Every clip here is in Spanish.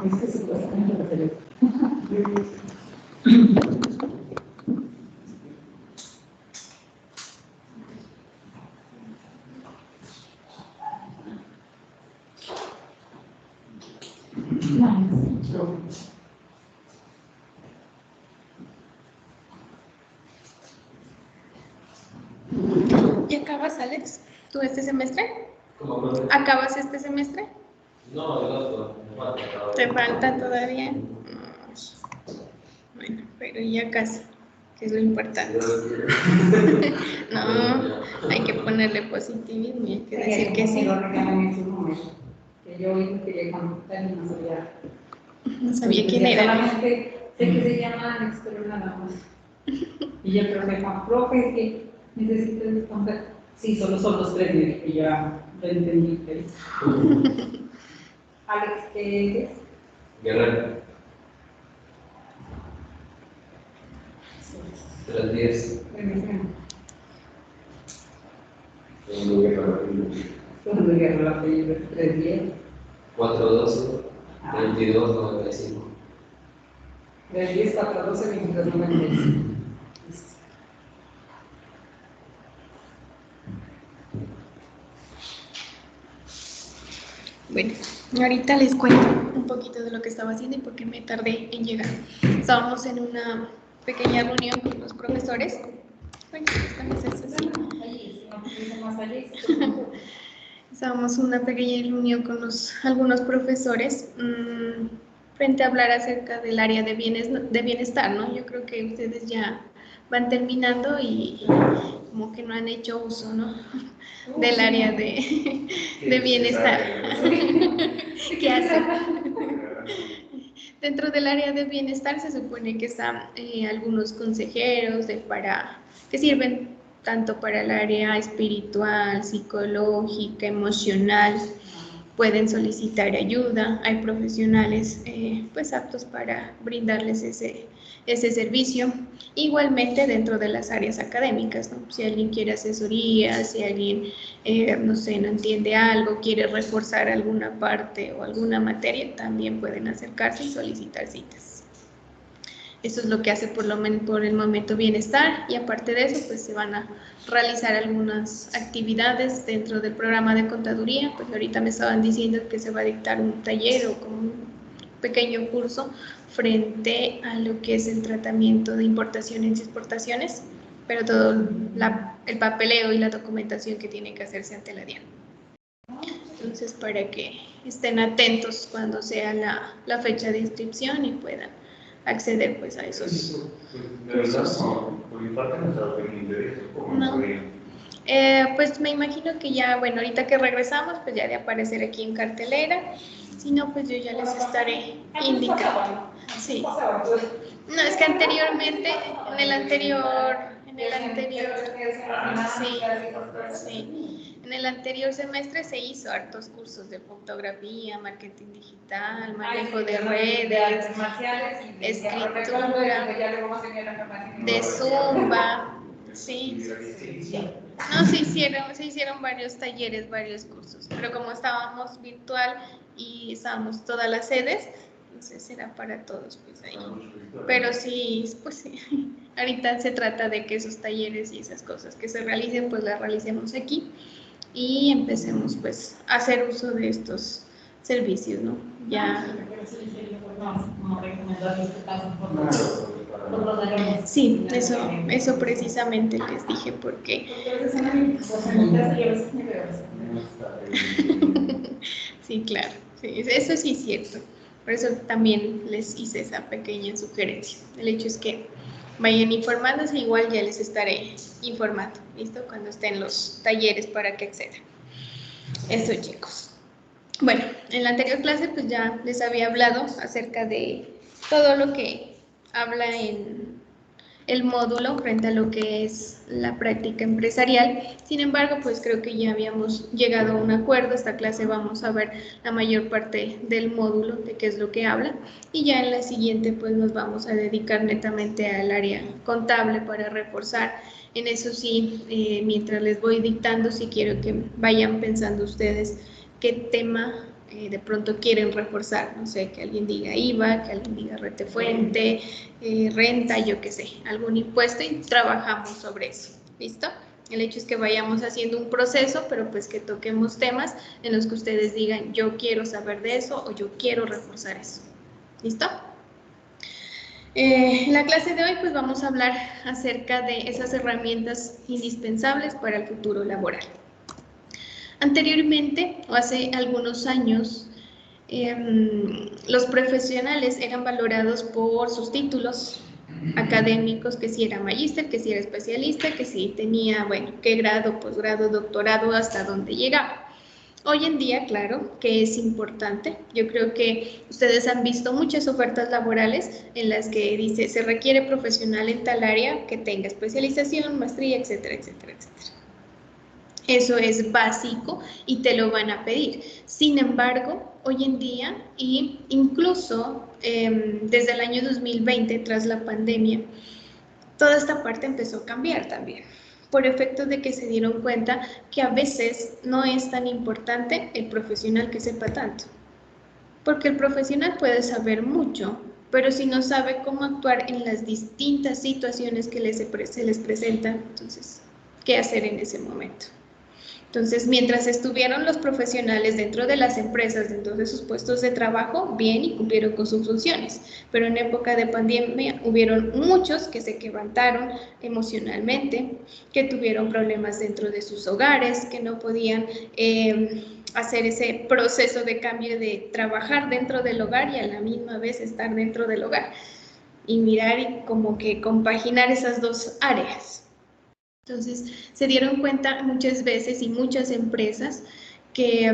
Es que supuestamente lo tenemos. ¿Y acabas, Alex, tú este semestre? ¿Cómo? ¿Acabas este semestre? No, el otro, me falta. ¿Te falta todavía? Bueno, pero ya casi, que es lo importante. No, hay que ponerle positivismo y hay que decir que sí. Que yo quería contactar y no sabía. No sabía quién era. Solamente sé que se llama Alex, pero nada más. Y yo creo que profe, es que necesito contactar. Sí, solo son los tres, y ya lo entendí. Alex, ¿qué es? Guerrero. 310. Segundo Guerrero, el apellido 310. 412. 2295. 310, 412, 2295. Bueno, ahorita les cuento un poquito de lo que estaba haciendo y por qué me tardé en llegar. Estábamos en una pequeña reunión con los profesores. Bueno, esta mesa es así. Estábamos en una pequeña reunión con algunos profesores frente a hablar acerca del área de bienestar, ¿no? Yo creo que ustedes ya van terminando y como que no han hecho uso, ¿no? Del área de bienestar. ¿Qué hacen? Dentro del área de bienestar se supone que están algunos consejeros que sirven tanto para el área espiritual, psicológica, emocional. Pueden solicitar ayuda, hay profesionales pues aptos para brindarles ese servicio. Igualmente dentro de las áreas académicas, ¿no? Si alguien quiere asesoría, si alguien, no sé, no entiende algo, quiere reforzar alguna parte o alguna materia, también pueden acercarse y solicitar citas. Eso es lo que hace por el momento bienestar, y aparte de eso pues se van a realizar algunas actividades dentro del programa de contaduría. Pues ahorita me estaban diciendo que se va a dictar un taller o como un pequeño curso frente a lo que es el tratamiento de importaciones y exportaciones, pero todo el papeleo y la documentación que tiene que hacerse ante la DIAN. Entonces, para que estén atentos cuando sea la fecha de inscripción y puedan acceder pues a esos cursos. No. Pues me imagino que ya, bueno, ahorita que regresamos, pues ya de aparecer aquí en cartelera. Si no, pues yo ya les estaré indicando. Sí. No, es que anteriormente, en el anterior, sí. En el anterior semestre se hizo hartos cursos de fotografía, marketing digital, manejo de redes, escritura, de Zumba, sí. No, se hicieron varios talleres, varios cursos, pero como estábamos virtual y estábamos todas las sedes, entonces era para todos pues ahí. Pero sí, pues sí, ahorita se trata de que esos talleres y esas cosas que se realicen, pues las realicemos aquí y empecemos pues a hacer uso de estos servicios, ¿no? Ya. Sí, eso precisamente les dije porque. Sí, claro, sí, eso sí es cierto. Por eso también les hice esa pequeña sugerencia. El hecho es que vayan informándose, igual ya les estaré informando, ¿listo? Cuando estén los talleres para que accedan. Eso, chicos. Bueno, en la anterior clase pues ya les había hablado acerca de todo lo que habla en el módulo frente a lo que es la práctica empresarial. Sin embargo, pues creo que ya habíamos llegado a un acuerdo. Esta clase vamos a ver la mayor parte del módulo, de qué es lo que habla, y ya en la siguiente pues nos vamos a dedicar netamente al área contable para reforzar. En eso sí, mientras les voy dictando, sí quiero que vayan pensando ustedes qué tema de pronto quieren reforzar, no sé, que alguien diga IVA, que alguien diga retefuente, renta, yo qué sé, algún impuesto y trabajamos sobre eso, ¿listo? El hecho es que vayamos haciendo un proceso, pero pues que toquemos temas en los que ustedes digan, yo quiero saber de eso o yo quiero reforzar eso, ¿listo? En la clase de hoy pues vamos a hablar acerca de esas herramientas indispensables para el futuro laboral. Anteriormente, o hace algunos años, los profesionales eran valorados por sus títulos académicos, que si era magíster, que si era especialista, que si tenía, bueno, qué grado, posgrado, doctorado, hasta dónde llegaba. Hoy en día, claro, que es importante. Yo creo que ustedes han visto muchas ofertas laborales en las que dice, se requiere profesional en tal área que tenga especialización, maestría, etcétera, etcétera, etcétera. Eso es básico y te lo van a pedir. Sin embargo, hoy en día, e incluso desde el año 2020, tras la pandemia, toda esta parte empezó a cambiar también, por efecto de que se dieron cuenta que a veces no es tan importante el profesional que sepa tanto. Porque el profesional puede saber mucho, pero si no sabe cómo actuar en las distintas situaciones que se les presentan, entonces, ¿qué hacer en ese momento? Entonces, mientras estuvieron los profesionales dentro de las empresas, dentro de sus puestos de trabajo, bien y cumplieron con sus funciones. Pero en época de pandemia hubieron muchos que se quebrantaron emocionalmente, que tuvieron problemas dentro de sus hogares, que no podían hacer ese proceso de cambio de trabajar dentro del hogar y a la misma vez estar dentro del hogar. Y mirar y como que compaginar esas dos áreas. Entonces, se dieron cuenta muchas veces y muchas empresas que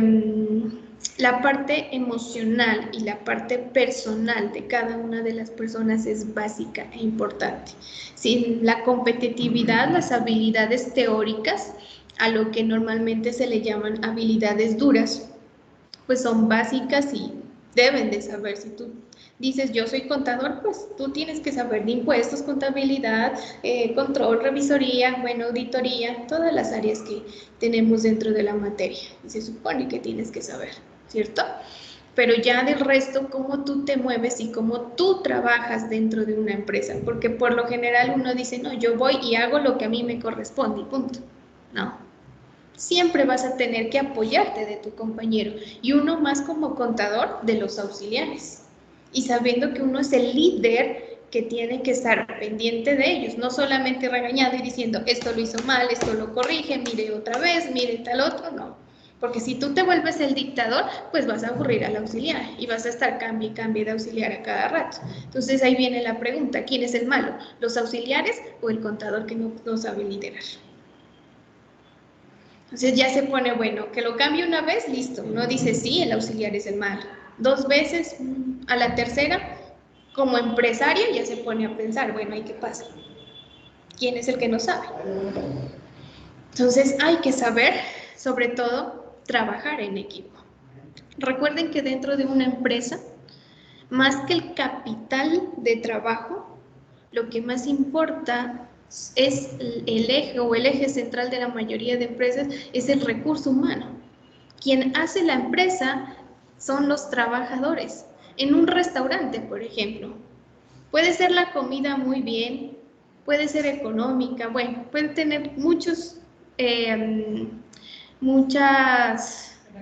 la parte emocional y la parte personal de cada una de las personas es básica e importante. Sin la competitividad, las habilidades teóricas, a lo que normalmente se le llaman habilidades duras, pues son básicas y deben de saber. Si tú dices yo soy contador, pues tú tienes que saber de impuestos, contabilidad, control, revisoría, bueno, auditoría, todas las áreas que tenemos dentro de la materia. Y se supone que tienes que saber, ¿cierto? Pero ya del resto, cómo tú te mueves y cómo tú trabajas dentro de una empresa, porque por lo general uno dice, no, yo voy y hago lo que a mí me corresponde y punto. No. Siempre vas a tener que apoyarte de tu compañero y uno más como contador de los auxiliares y sabiendo que uno es el líder que tiene que estar pendiente de ellos, no solamente regañando y diciendo esto lo hizo mal, esto lo corrige, mire otra vez, mire tal otro, no. Porque si tú te vuelves el dictador, pues vas a aburrir al auxiliar y vas a estar cambie y cambie de auxiliar a cada rato. Entonces ahí viene la pregunta, ¿quién es el malo? ¿Los auxiliares o el contador que no sabe liderar? Entonces ya se pone, bueno, que lo cambie una vez, listo. Uno dice, sí, el auxiliar es el malo. 2 veces, a la tercera, como empresario ya se pone a pensar, bueno, ¿y qué pasa? ¿Quién es el que no sabe? Entonces hay que saber, sobre todo, trabajar en equipo. Recuerden que dentro de una empresa, más que el capital de trabajo, lo que más importa es el eje o el eje central de la mayoría de empresas es el recurso humano. Quien hace la empresa son los trabajadores. En un restaurante, por ejemplo, puede ser la comida muy bien, puede ser económica, bueno, puede tener muchas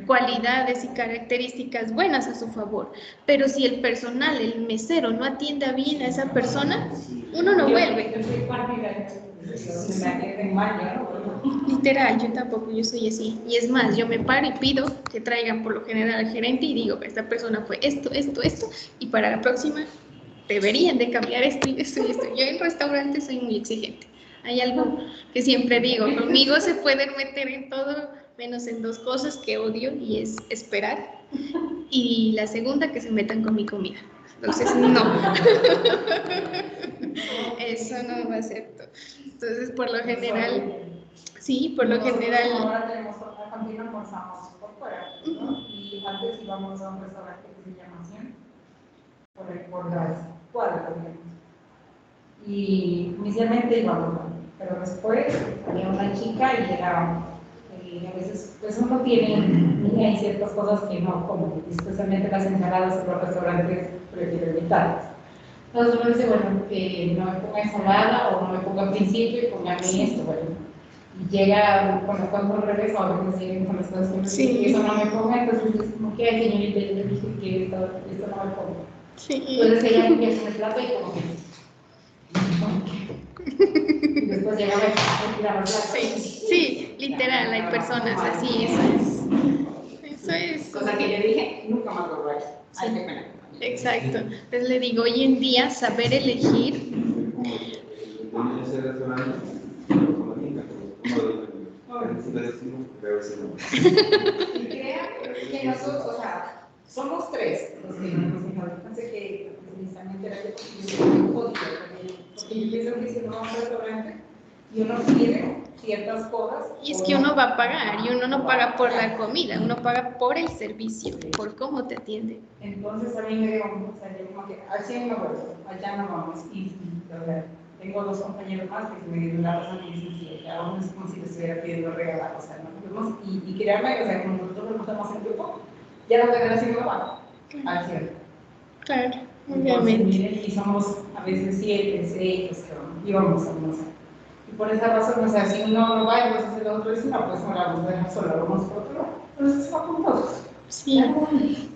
cualidades y características buenas a su favor, pero si el personal, el mesero, no atiende bien a esa persona, uno no vuelve. Yo soy partidaria de me atienden mal, yo Literal, yo tampoco, yo soy así. Y es más, yo me paro y pido que traigan por lo general al gerente y digo, esta persona fue esto, esto, esto, y para la próxima deberían de cambiar esto y esto y esto. Yo en restaurantes soy muy exigente. Hay algo que siempre digo, conmigo se pueden meter en todo, menos en 2 cosas que odio, y es esperar. Y la segunda, que se metan con mi comida. Entonces, no. Eso no lo acepto. Entonces, por lo general, sí, por lo general. Ahora tenemos otra cantina, almorzamos por fuera, ¿no? Y antes íbamos a un restaurante que se llama 100, por las cuadras, digamos. Y inicialmente íbamos, pero después había una chica y era a veces pues uno tiene hay ciertas cosas que no come, especialmente las ensaladas en los restaurantes prefiero evitarlas. Entonces uno dice, bueno, no me ponga ensalada o no me ponga al principio y póngame esto, bueno. Y llega, cuando regreso, a veces siguen con las cosas que Sí. eso no me ponga, entonces es como que, ay, señorita, yo le dije que esto no me ponga. Sí. Entonces ella empieza el plato y como que y después llega a tirar el plato. Sí, literal, hay personas así, eso es. Cosa que le dije, nunca más lo voy a hacer. Ay, qué pena. Exacto. Entonces le digo, hoy en día saber elegir. En ese restaurante, y crea que nosotros, o sea, somos tres los que nos encargamos. Pensé que precisamente era yo porque yo pienso que si uno va a un restaurante y uno quiere ciertas cosas. Y es que uno va a pagar, y uno no paga por la comida, uno paga por el servicio, por cómo te atiende. Entonces a mí me dio, o sea, yo como que, así no vuelvo, allá no vamos. Y o sea, tengo dos compañeros más que me dieron la razón y dicen, sí, aún es como si le estuviera pidiendo regalar, o sea, no, y créanme, o sea, como nosotros nos estamos en grupo, ya no te así no va, al cielo. Claro, Entonces, obviamente. miren, y somos a veces 7, 6, y vamos a almorzar. Y por esa razón, o sea, si uno no va y nos hace el otro, dice, no, pues no la vamos a dejar sola, vamos por otro lado. Entonces se va con todos. Sí,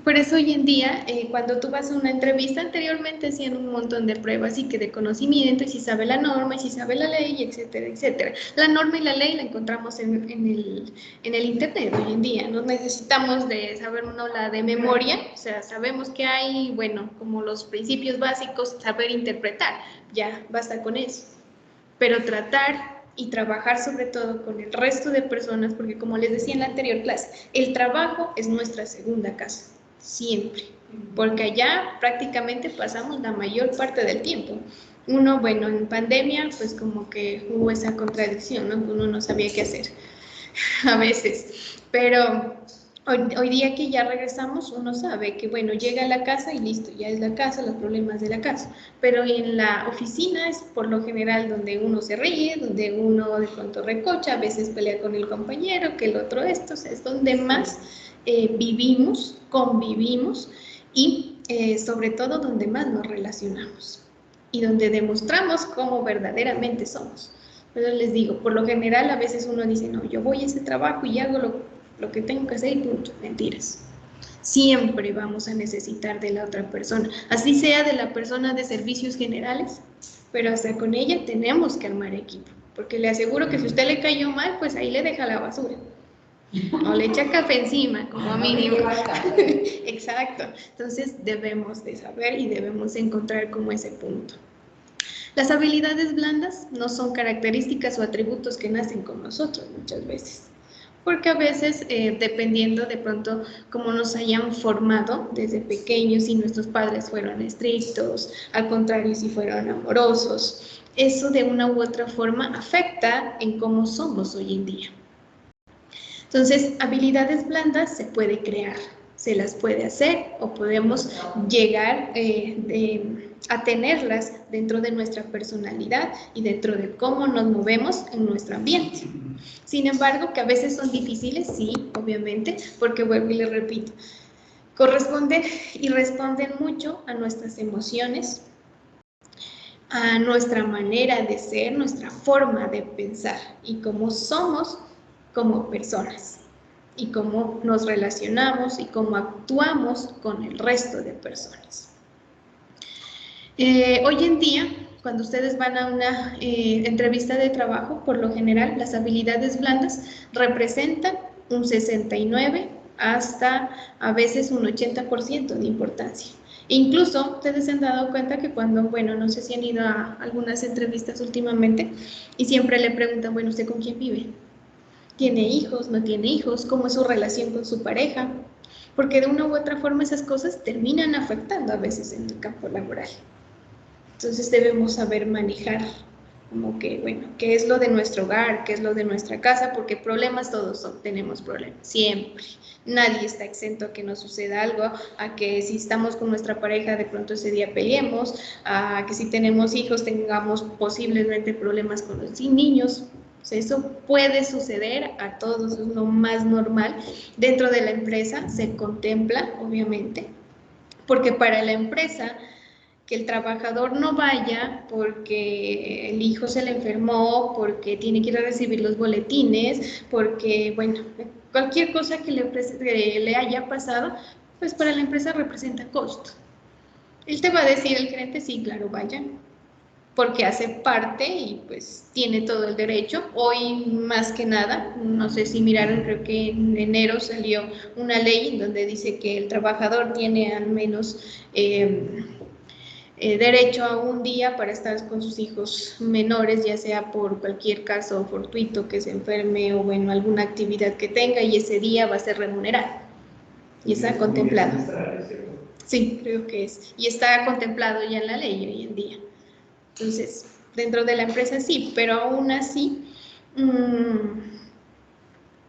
por eso hoy en día, cuando tú vas a una entrevista, anteriormente hacían un montón de pruebas y que de conocimiento, y si sabe la norma, y si sabe la ley, etcétera, etcétera. La norma y la ley la encontramos en el internet hoy en día. No necesitamos de saber una ola de memoria, o sea, sabemos que hay, bueno, como los principios básicos, saber interpretar, ya basta con eso. Pero tratar y trabajar sobre todo con el resto de personas, porque como les decía en la anterior clase, el trabajo es nuestra segunda casa, siempre, porque allá prácticamente pasamos la mayor parte del tiempo. Uno, bueno, en pandemia, pues como que hubo esa contradicción, ¿no? Uno no sabía qué hacer a veces, pero hoy día que ya regresamos, uno sabe que, bueno, llega a la casa y listo, ya es la casa, los problemas de la casa. Pero en la oficina es por lo general donde uno se ríe, donde uno de pronto recocha, a veces pelea con el compañero, que el otro esto, o sea, es donde más vivimos, convivimos y sobre todo donde más nos relacionamos y donde demostramos cómo verdaderamente somos. Pero les digo, por lo general a veces uno dice, no, yo voy a ese trabajo y hago lo que tengo que hacer y punto. Mentiras. Siempre vamos a necesitar de la otra persona, así sea de la persona de servicios generales, pero hasta con ella tenemos que armar equipo, porque le aseguro que si usted le cayó mal, pues ahí le deja la basura. O le echa café encima, como mínimo. Exacto. Entonces debemos de saber y debemos encontrar como ese punto. Las habilidades blandas no son características o atributos que nacen con nosotros muchas veces, porque a veces, dependiendo de pronto cómo nos hayan formado desde pequeños, si nuestros padres fueron estrictos, al contrario, si fueron amorosos, eso de una u otra forma afecta en cómo somos hoy en día. Entonces, habilidades blandas se puede crear, se las puede hacer o podemos llegar a tenerlas dentro de nuestra personalidad y dentro de cómo nos movemos en nuestro ambiente. Sin embargo, que a veces son difíciles, sí, obviamente, porque vuelvo y les repito, corresponden y responden mucho a nuestras emociones, a nuestra manera de ser, nuestra forma de pensar y cómo somos como personas y cómo nos relacionamos y cómo actuamos con el resto de personas. Hoy en día, cuando ustedes van a una entrevista de trabajo, por lo general las habilidades blandas representan un 69 hasta a veces un 80% de importancia. Incluso ustedes se han dado cuenta que cuando, bueno, no sé si han ido a algunas entrevistas últimamente y siempre le preguntan, bueno, ¿usted con quién vive? ¿Tiene hijos? ¿No tiene hijos? ¿Cómo es su relación con su pareja? Porque de una u otra forma esas cosas terminan afectando a veces en el campo laboral. Entonces debemos saber manejar como que, bueno, qué es lo de nuestro hogar, qué es lo de nuestra casa, porque problemas todos tenemos problemas, siempre. Nadie está exento a que nos suceda algo, a que si estamos con nuestra pareja de pronto ese día peleemos, a que si tenemos hijos tengamos posiblemente problemas con los niños. O sea, eso puede suceder a todos, es lo más normal. Dentro de la empresa se contempla, obviamente, porque para la empresa que el trabajador no vaya porque el hijo se le enfermó, porque tiene que ir a recibir los boletines, porque, bueno, cualquier cosa que le haya pasado, pues para la empresa representa costo. Él te va a decir, el gerente, sí, claro, vaya, porque hace parte y pues tiene todo el derecho. Hoy más que nada, no sé si miraron, creo que en enero salió una ley en donde dice que el trabajador tiene al menos derecho a un día para estar con sus hijos menores, ya sea por cualquier caso fortuito que se enferme o bueno, alguna actividad que tenga, y ese día va a ser remunerado y está contemplado. Sí, creo que es. Y está contemplado ya en la ley hoy en día. Entonces, dentro de la empresa sí, pero aún así,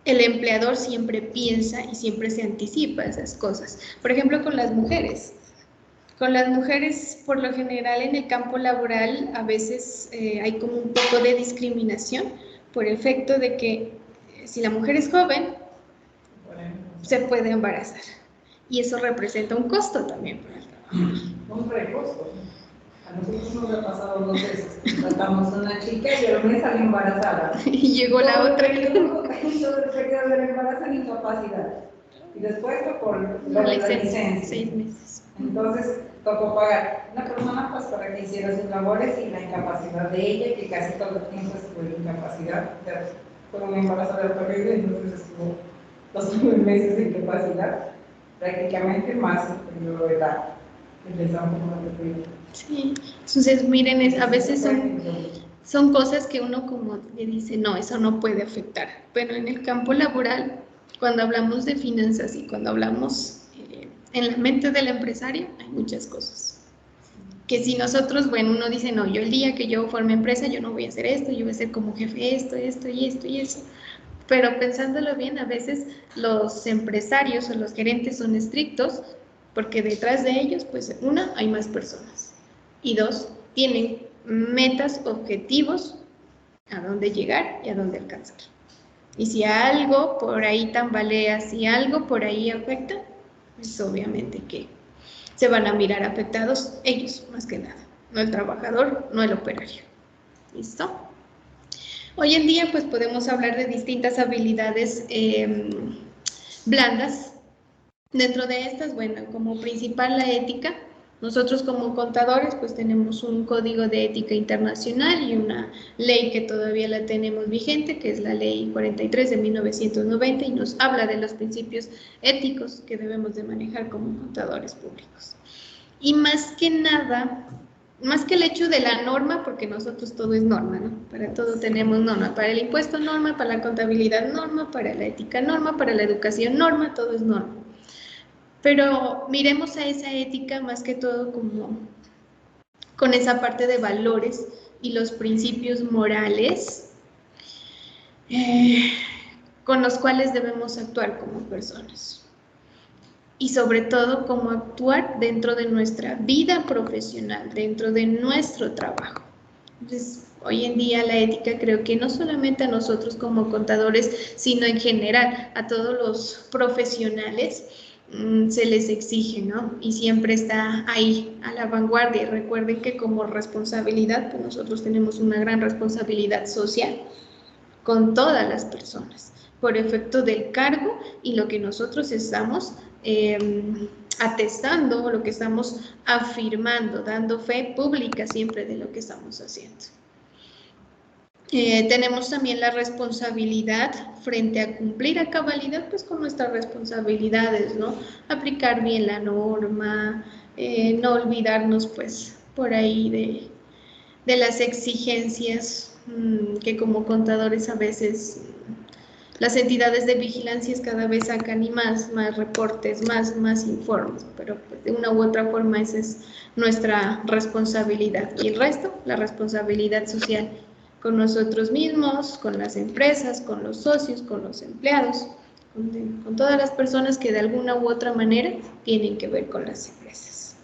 el empleador siempre piensa y siempre se anticipa esas cosas. Por ejemplo, con las mujeres. Con las mujeres, por lo general, en el campo laboral, a veces hay como un poco de discriminación por efecto de que si la mujer es joven, se puede embarazar. Y eso representa un costo también para el trabajo. Un recosto. A nosotros nos ha pasado 2 veces. Tratamos a una chica y el mes salió embarazada. Y llegó la otra. Todo el periodo del embarazo en incapacidad. Y después por la licencia. 6 meses. Entonces tocó pagar una persona pues para que hiciera sus labores y la incapacidad de ella, que casi todo el tiempo estuvo en incapacidad. Fue un embarazo de terrible, entonces estuvo los 9 meses de incapacidad, prácticamente más el periodo de edad. Sí, entonces miren, a veces son cosas que uno como le dice, no, eso no puede afectar, pero en el campo laboral, cuando hablamos de finanzas y cuando hablamos en la mente del empresario, hay muchas cosas. Que si nosotros, bueno, uno dice, no, yo el día que yo forme empresa, yo no voy a hacer esto, yo voy a ser como jefe esto y esto y eso. Pero pensándolo bien, a veces los empresarios o los gerentes son estrictos porque detrás de ellos, pues, una, hay más personas. Y 2, tienen metas, objetivos a dónde llegar y a dónde alcanzar. Y si algo por ahí tambalea, si algo por ahí afecta, pues obviamente que se van a mirar afectados ellos, más que nada. No el trabajador, no el operario. ¿Listo? Hoy en día, pues podemos hablar de distintas habilidades blandas. Dentro de estas, bueno, como principal la ética. Nosotros como contadores, pues tenemos un código de ética internacional y una ley que todavía la tenemos vigente, que es la ley 43 de 1990 y nos habla de los principios éticos que debemos de manejar como contadores públicos. Y más que nada, más que el hecho de la norma, porque nosotros todo es norma, ¿no? Para todo tenemos norma, para el impuesto norma, para la contabilidad norma, para la ética norma, para la educación norma, todo es norma. Pero miremos a esa ética más que todo como con esa parte de valores y los principios morales con los cuales debemos actuar como personas. Y sobre todo, cómo actuar dentro de nuestra vida profesional, dentro de nuestro trabajo. Entonces, hoy en día la ética creo que no solamente a nosotros como contadores, sino en general a todos los profesionales se les exige, ¿no? Y siempre está ahí, a la vanguardia. Y recuerden que como responsabilidad, pues nosotros tenemos una gran responsabilidad social con todas las personas, por efecto del cargo y lo que nosotros estamos atestando, lo que estamos afirmando, dando fe pública siempre de lo que estamos haciendo. Tenemos también la responsabilidad frente a cumplir a cabalidad, pues con nuestras responsabilidades, ¿no? Aplicar bien la norma, no olvidarnos, pues, por ahí de las exigencias que como contadores a veces las entidades de vigilancia cada vez sacan y más reportes, más informes, pero pues, de una u otra forma esa es nuestra responsabilidad. Y el resto, la responsabilidad social con nosotros mismos, con las empresas, con los socios, con los empleados, con todas las personas que de alguna u otra manera tienen que ver con las empresas.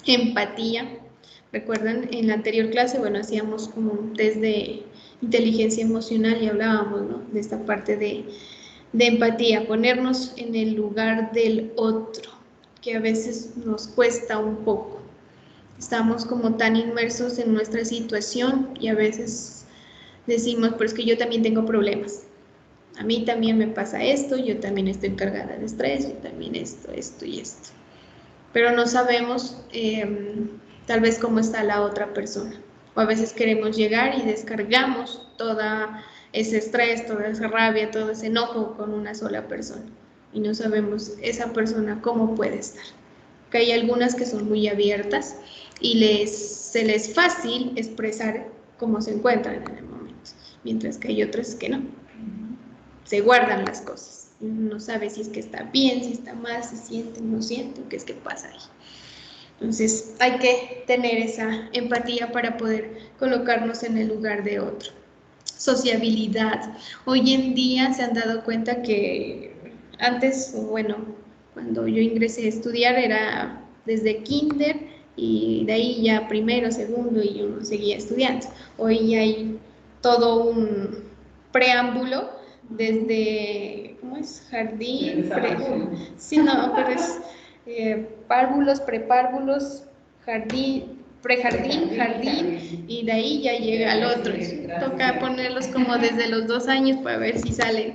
Empatía. Recuerdan, en la anterior clase, bueno, hacíamos como un test de inteligencia emocional y hablábamos, ¿no?, de esta parte de empatía, ponernos en el lugar del otro, que a veces nos cuesta un poco. Estamos como tan inmersos en nuestra situación y a veces decimos, pero es que yo también tengo problemas. A mí también me pasa esto, yo también estoy cargada de estrés, yo también esto y esto. Pero no sabemos tal vez cómo está la otra persona. O a veces queremos llegar y descargamos toda ese estrés, toda esa rabia, todo ese enojo con una sola persona. Y no sabemos esa persona cómo puede estar. Que hay algunas que son muy abiertas y se les fácil expresar cómo se encuentran en el momento, mientras que hay otras que no. Se guardan las cosas. Uno no sabe si es que está bien, si está mal, si siente, no siente, qué es que pasa ahí. Entonces hay que tener esa empatía para poder colocarnos en el lugar de otro. Sociabilidad. Hoy en día se han dado cuenta que antes, bueno, cuando yo ingresé a estudiar era desde kinder y de ahí ya primero, segundo y uno seguía estudiando. Hoy hay todo un preámbulo desde, ¿cómo es? Jardín, sí, no, pero es párvulos, prepárvulos, jardín, prejardín, jardín, y de ahí ya llega al otro. Toca ponerlos como desde los 2 años para ver si salen,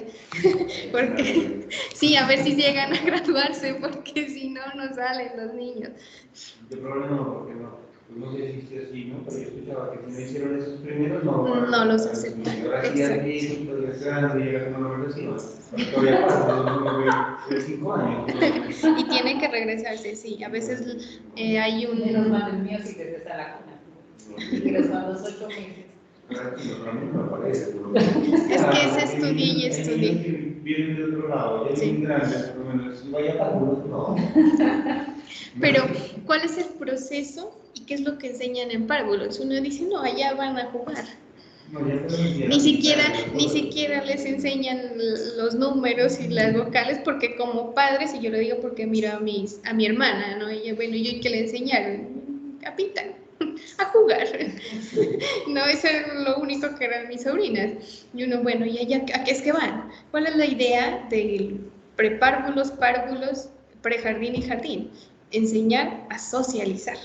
porque sí, a ver si llegan a graduarse, porque si no, no salen los niños. Yo problema no, porque no sé si existe así, ¿no? Pero yo escuchaba que si no hicieron esos primeros, no los aceptan. Ahora sí, aquí, pues grande, llega como no reciba. Todavía pasa, de 5 años. Y tienen que regresarse, sí. A veces hay un... Menos mal el mío sí desde la cuna. Ingresó a los 8 meses. Es que se estudia y estudia. Vienen de otro lado, ya sí. grandes, por lo menos, vaya para no. Pero, ¿cuál es el proceso y qué es lo que enseñan en párvulos? Uno dice, no, allá van a jugar. No, ni siquiera les enseñan los números y las vocales, porque como padres, y yo lo digo porque miro a mi hermana, ¿no? Ella, bueno, yo que le enseñaron a pintar, a jugar. No, eso era lo único que eran mis sobrinas. Y uno, bueno, ¿y allá a qué es que van? ¿Cuál es la idea del prepárvulos, párvulos, prejardín y jardín? Enseñar a socializar.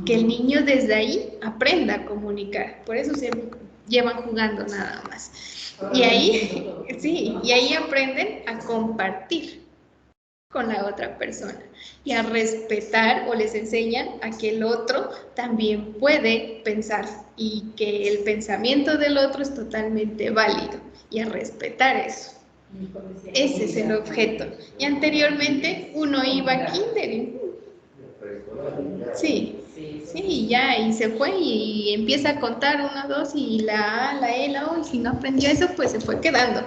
Que el niño desde ahí aprenda a comunicar. Por eso se llevan jugando nada más. Y ahí, sí, y ahí aprenden a compartir con la otra persona y a respetar, o les enseñan a que el otro también puede pensar y que el pensamiento del otro es totalmente válido, y a respetar eso. Ese es el objeto. Y anteriormente uno iba a kinder. Sí, ya, y se fue y empieza a contar 1, 2 y la A, la E, la O, y si no aprendió eso, pues se fue quedando.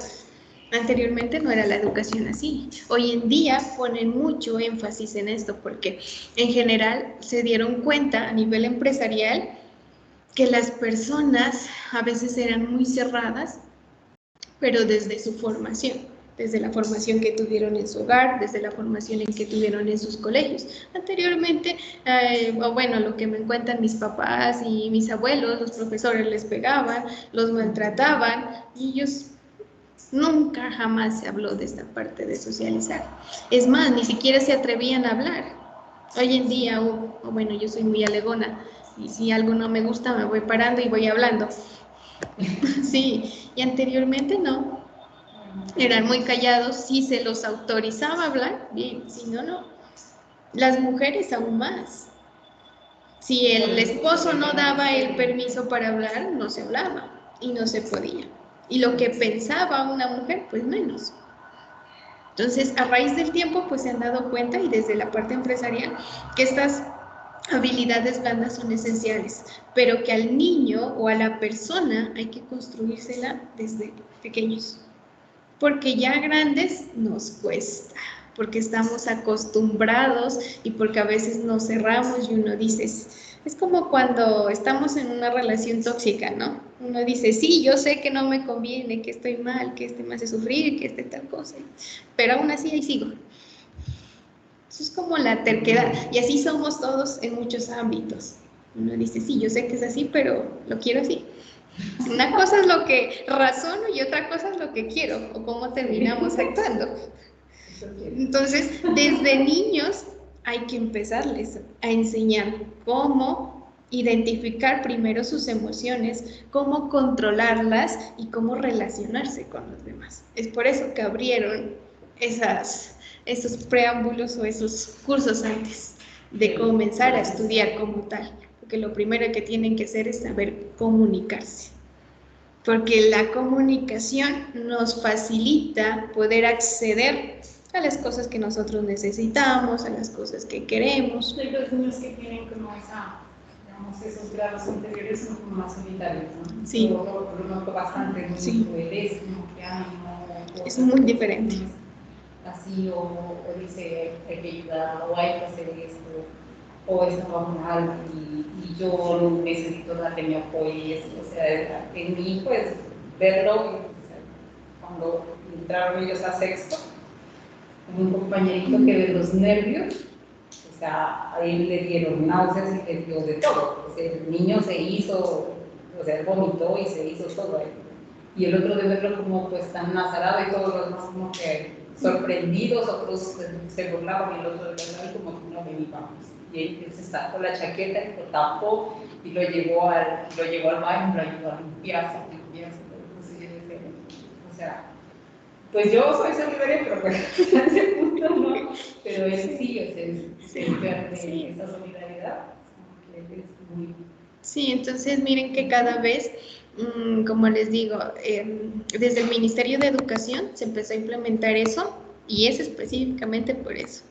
Anteriormente no era la educación así. Hoy en día ponen mucho énfasis en esto porque en general se dieron cuenta a nivel empresarial que las personas a veces eran muy cerradas, pero desde su formación. Desde la formación que tuvieron en su hogar, desde la formación en que tuvieron en sus colegios. Anteriormente, bueno, lo que me cuentan mis papás y mis abuelos, los profesores les pegaban, los maltrataban, y ellos nunca jamás se habló de esta parte de socializar. Es más, ni siquiera se atrevían a hablar. Hoy en día, bueno, yo soy muy alegona, y si algo no me gusta me voy parando y voy hablando. Sí, y anteriormente no. Eran muy callados, si se los autorizaba a hablar, bien, si no, no. Las mujeres aún más. Si el esposo no daba el permiso para hablar, no se hablaba y no se podía. Y lo que pensaba una mujer, pues menos. Entonces, a raíz del tiempo, pues se han dado cuenta, y desde la parte empresarial, que estas habilidades blandas son esenciales, pero que al niño o a la persona hay que construírsela desde pequeños. Porque ya grandes nos cuesta, porque estamos acostumbrados y porque a veces nos cerramos y uno dice, es como cuando estamos en una relación tóxica, ¿no? Uno dice, sí, yo sé que no me conviene, que estoy mal, que este me hace sufrir, que este tal cosa, pero aún así ahí sigo. Eso es como la terquedad, y así somos todos en muchos ámbitos. Uno dice, sí, yo sé que es así, pero lo quiero así. Una cosa es lo que razono y otra cosa es lo que quiero o cómo terminamos actuando. Entonces, desde niños hay que empezarles a enseñar cómo identificar primero sus emociones, cómo controlarlas y cómo relacionarse con los demás. Es por eso que abrieron esos preámbulos o esos cursos antes de comenzar a estudiar como tal, porque lo primero que tienen que hacer es saber comunicarse, porque la comunicación nos facilita poder acceder a las cosas que nosotros necesitamos, a las cosas que queremos. Hay los niños que tienen como digamos, esos grados anteriores son como más solitarios, ¿no? Sí. Yo lo noto bastante, muy Sí. eres, como que ánimo. Es muy diferente. Así, o dice, hay que ayudar, o hay que hacer esto, o estaba mal y yo necesito darle mi apoyo y eso. O sea, en mi hijo es verlo, o sea, cuando entraron ellos a sexto, un compañerito que de los nervios, o sea, a él le dieron náuseas y le dio de todo. O sea, el niño se hizo, o sea, vomitó y se hizo todo ahí. Y el otro de verlo como pues tan azarado y todos los demás como que sorprendidos, otros se burlaban y el otro de verdad como que no vení, vamos. Y él se sacó la chaqueta y lo tapó y lo llevó al baño y lo ayudó a limpiarse. Entonces yo decía, o sea, pues yo soy solidaria, pero bueno, a ese punto no. Pero él sí, o sea, sí. Esa solidaridad, que es muy... Sí, entonces miren que cada vez, como les digo, desde el Ministerio de Educación se empezó a implementar eso, y es específicamente por eso,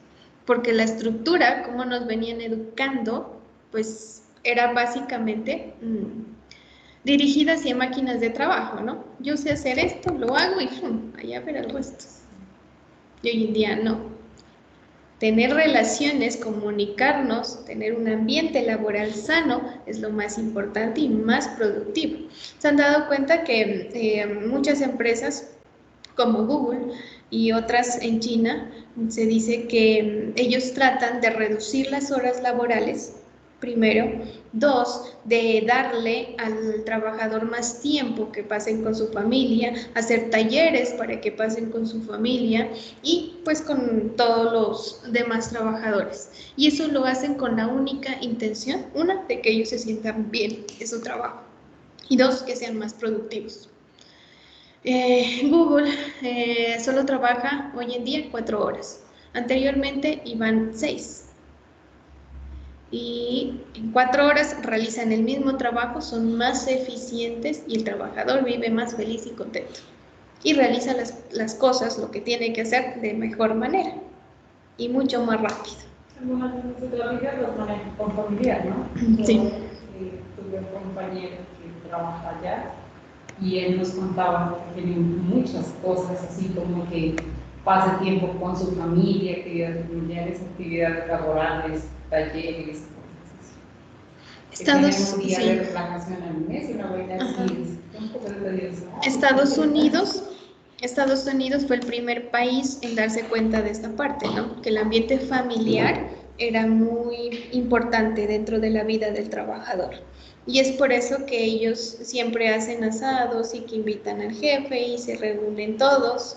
porque la estructura, como nos venían educando, pues era básicamente dirigida hacia máquinas de trabajo, ¿no? Yo sé hacer esto, lo hago y allá ver el resto. Y hoy en día no. Tener relaciones, comunicarnos, tener un ambiente laboral sano es lo más importante y más productivo. Se han dado cuenta que muchas empresas como Google y otras en China, se dice que ellos tratan de reducir las horas laborales, primero. Dos, de darle al trabajador más tiempo que pasen con su familia, hacer talleres para que pasen con su familia y pues con todos los demás trabajadores. Y eso lo hacen con la única intención, una, de que ellos se sientan bien en su trabajo y dos, que sean más productivos. Google solo trabaja hoy en día 4 horas. Anteriormente iban 6. Y en 4 horas realizan el mismo trabajo, son más eficientes y el trabajador vive más feliz y contento. Y realiza las cosas, lo que tiene que hacer, de mejor manera y mucho más rápido. Algunas veces se trabaja los manejan con familiar, ¿no? Sí. Tuve un compañero que trabaja allá y él nos contaba que tiene muchas cosas, así como que pasa tiempo con su familia, actividades familiares, actividades laborales, talleres. Estados, un día sí. de relajación al mes y una buena así, un poco de Estados Unidos fue el primer país en darse cuenta de esta parte, ¿no? Que el ambiente familiar era muy importante dentro de la vida del trabajador. Y es por eso que ellos siempre hacen asados y que invitan al jefe y se reúnen todos.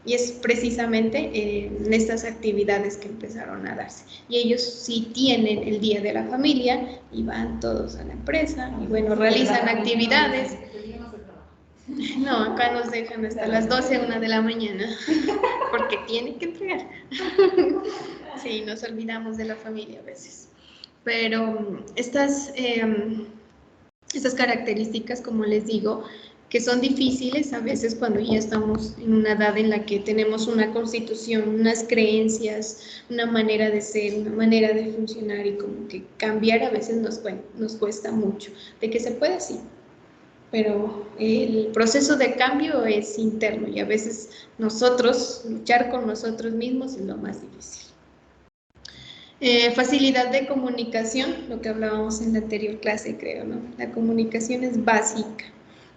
Y es precisamente en estas actividades que empezaron a darse. Y ellos sí tienen el Día de la Familia y van todos a la empresa y bueno, realizan actividades. No, acá nos dejan hasta las 12, 1 de la mañana, porque tienen que entregar. Sí, nos olvidamos de la familia a veces. Pero estas características, como les digo, que son difíciles a veces cuando ya estamos en una edad en la que tenemos una constitución, unas creencias, una manera de ser, una manera de funcionar y como que cambiar a veces nos cuesta mucho. De que se puede, sí, pero el proceso de cambio es interno y a veces luchar con nosotros mismos es lo más difícil. Facilidad de comunicación, lo que hablábamos en la anterior clase, creo, ¿no? La comunicación es básica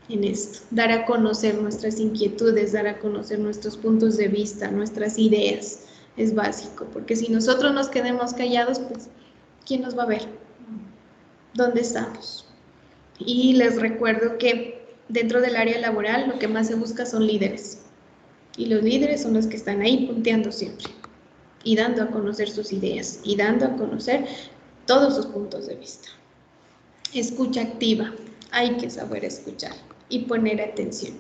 en esto, dar a conocer nuestras inquietudes, dar a conocer nuestros puntos de vista, nuestras ideas, es básico, porque si nosotros nos quedemos callados, pues, ¿quién nos va a ver? ¿Dónde estamos? Y les recuerdo que dentro del área laboral lo que más se busca son líderes. Y los líderes son los que están ahí punteando siempre y dando a conocer sus ideas y dando a conocer todos sus puntos de vista. Escucha activa, hay que saber escuchar y poner atención.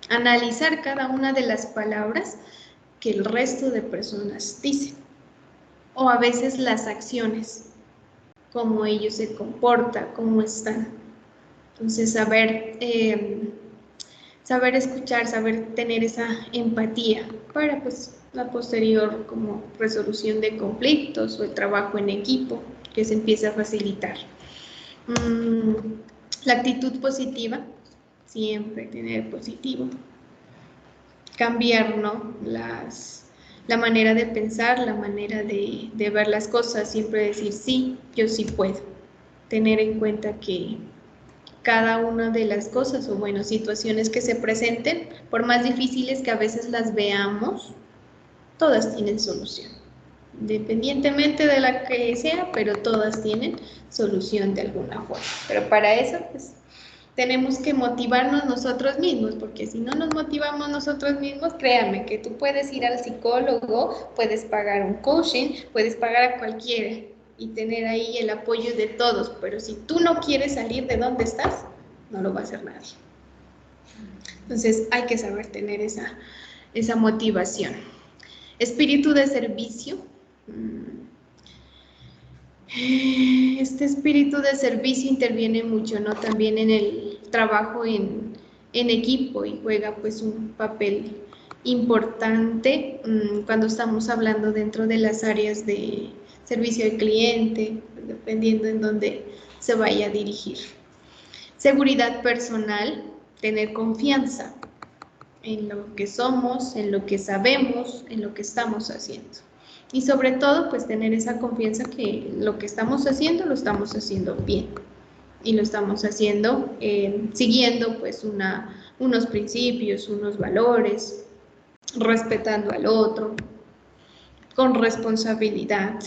Analizar cada una de las palabras que el resto de personas dicen o a veces las acciones, cómo ellos se comportan, cómo están. Entonces saber escuchar, saber tener esa empatía para pues la posterior como resolución de conflictos o el trabajo en equipo que se empieza a facilitar. La actitud positiva, siempre tener positivo. Cambiar, ¿no? La manera de pensar, la manera de ver las cosas, siempre decir sí, yo sí puedo. Tener en cuenta que cada una de las cosas o bueno, situaciones que se presenten, por más difíciles que a veces las veamos, todas tienen solución. Independientemente de la que sea, pero todas tienen solución de alguna forma. Pero para eso, pues, tenemos que motivarnos nosotros mismos, porque si no nos motivamos nosotros mismos, créanme que tú puedes ir al psicólogo, puedes pagar un coaching, puedes pagar a cualquiera y tener ahí el apoyo de todos, pero si tú no quieres salir de donde estás, no lo va a hacer nadie. Entonces hay que saber tener esa motivación. Espíritu de servicio. Este espíritu de servicio interviene mucho, ¿no? También en el trabajo en equipo y juega pues un papel importante cuando estamos hablando dentro de las áreas de servicio al cliente, dependiendo en dónde se vaya a dirigir. Seguridad personal, tener confianza en lo que somos, en lo que sabemos, en lo que estamos haciendo. Y sobre todo, pues tener esa confianza que lo que estamos haciendo, lo estamos haciendo bien. Y lo estamos haciendo siguiendo pues unos principios, unos valores, respetando al otro, con responsabilidad.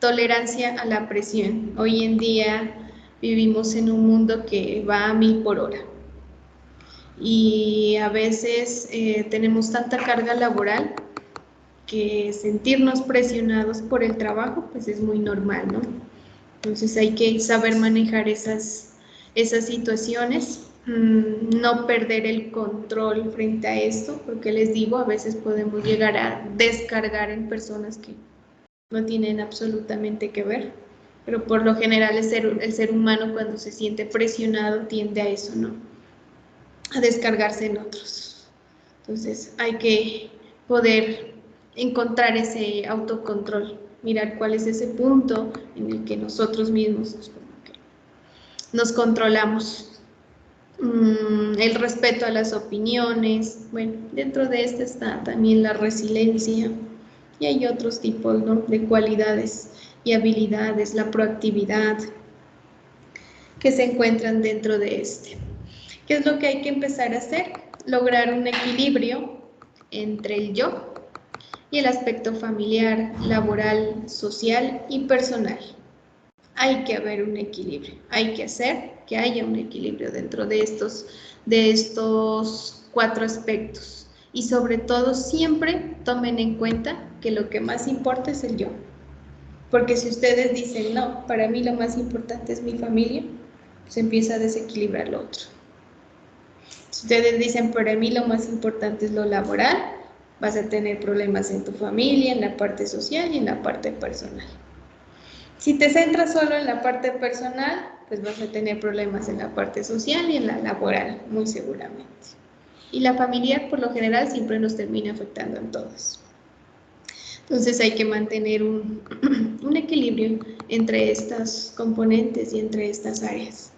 Tolerancia a la presión. Hoy en día vivimos en un mundo que va a 1000 por hora. Y a veces tenemos tanta carga laboral que sentirnos presionados por el trabajo pues es muy normal, ¿no? Entonces hay que saber manejar esas situaciones, no perder el control frente a esto, porque les digo, a veces podemos llegar a descargar en personas que no tienen absolutamente que ver, pero por lo general el ser humano cuando se siente presionado tiende a eso, ¿no? A descargarse en otros. Entonces hay que poder encontrar ese autocontrol, mirar cuál es ese punto en el que nosotros mismos nos controlamos. El respeto a las opiniones, bueno, dentro de esto está también la resiliencia y hay otros tipos, ¿no?, de cualidades y habilidades, la proactividad que se encuentran dentro de este. ¿Qué es lo que hay que empezar a hacer? Lograr un equilibrio entre el yo y el aspecto familiar, laboral, social y personal. Hay que haber un equilibrio, hay que hacer que haya un equilibrio dentro de estos 4 aspectos. Y sobre todo siempre tomen en cuenta que lo que más importa es el yo. Porque si ustedes dicen, no, para mí lo más importante es mi familia, se empieza a desequilibrar lo otro. Si ustedes dicen, para mí lo más importante es lo laboral, vas a tener problemas en tu familia, en la parte social y en la parte personal. Si te centras solo en la parte personal, pues vas a tener problemas en la parte social y en la laboral, muy seguramente. Y la familiar, por lo general, siempre nos termina afectando en todos. Entonces hay que mantener un equilibrio entre estas componentes y entre estas áreas,